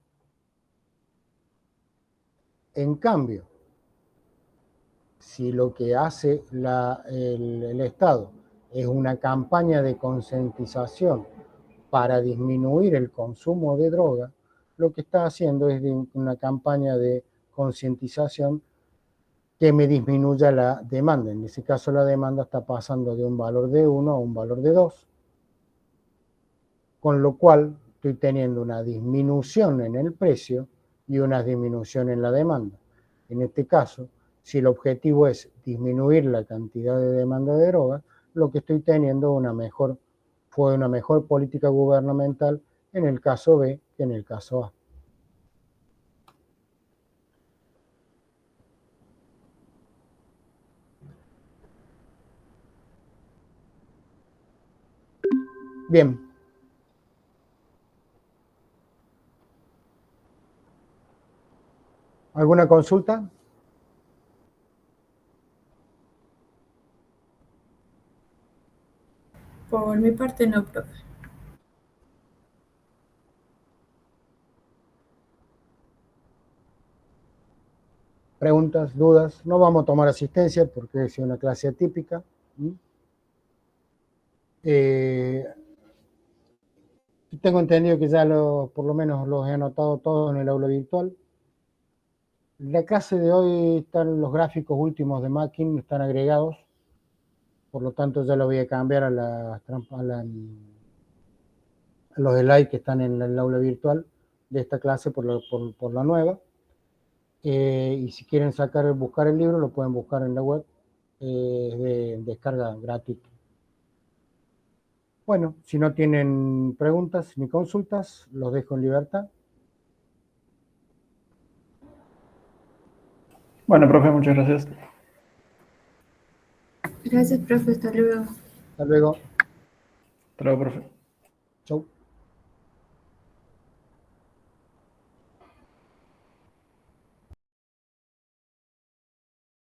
En cambio, si lo que hace el Estado es una campaña de concientización para disminuir el consumo de droga, lo que está haciendo es una campaña de concientización que me disminuya la demanda. En ese caso la demanda está pasando de un valor de 1 a un valor de 2, con lo cual estoy teniendo una disminución en el precio y una disminución en la demanda. En este caso, si el objetivo es disminuir la cantidad de demanda de drogas, lo que estoy teniendo fue una mejor política gubernamental en el caso B que en el caso A. Bien. ¿Alguna consulta? Por mi parte, no, profe. Preguntas, dudas. No vamos a tomar asistencia porque es una clase atípica. Tengo entendido que ya por lo menos los he anotado todos en el aula virtual. La clase de hoy están los gráficos últimos de Mackin, están agregados. Por lo tanto, ya lo voy a cambiar a los slides que están en el aula virtual de esta clase por la nueva. Y si quieren buscar el libro, lo pueden buscar en la web, de descarga gratuita. Bueno, si no tienen preguntas ni consultas, los dejo en libertad. Bueno, profe, muchas gracias. Gracias, profe. Hasta luego. Hasta luego. Hasta luego, profe. Chau.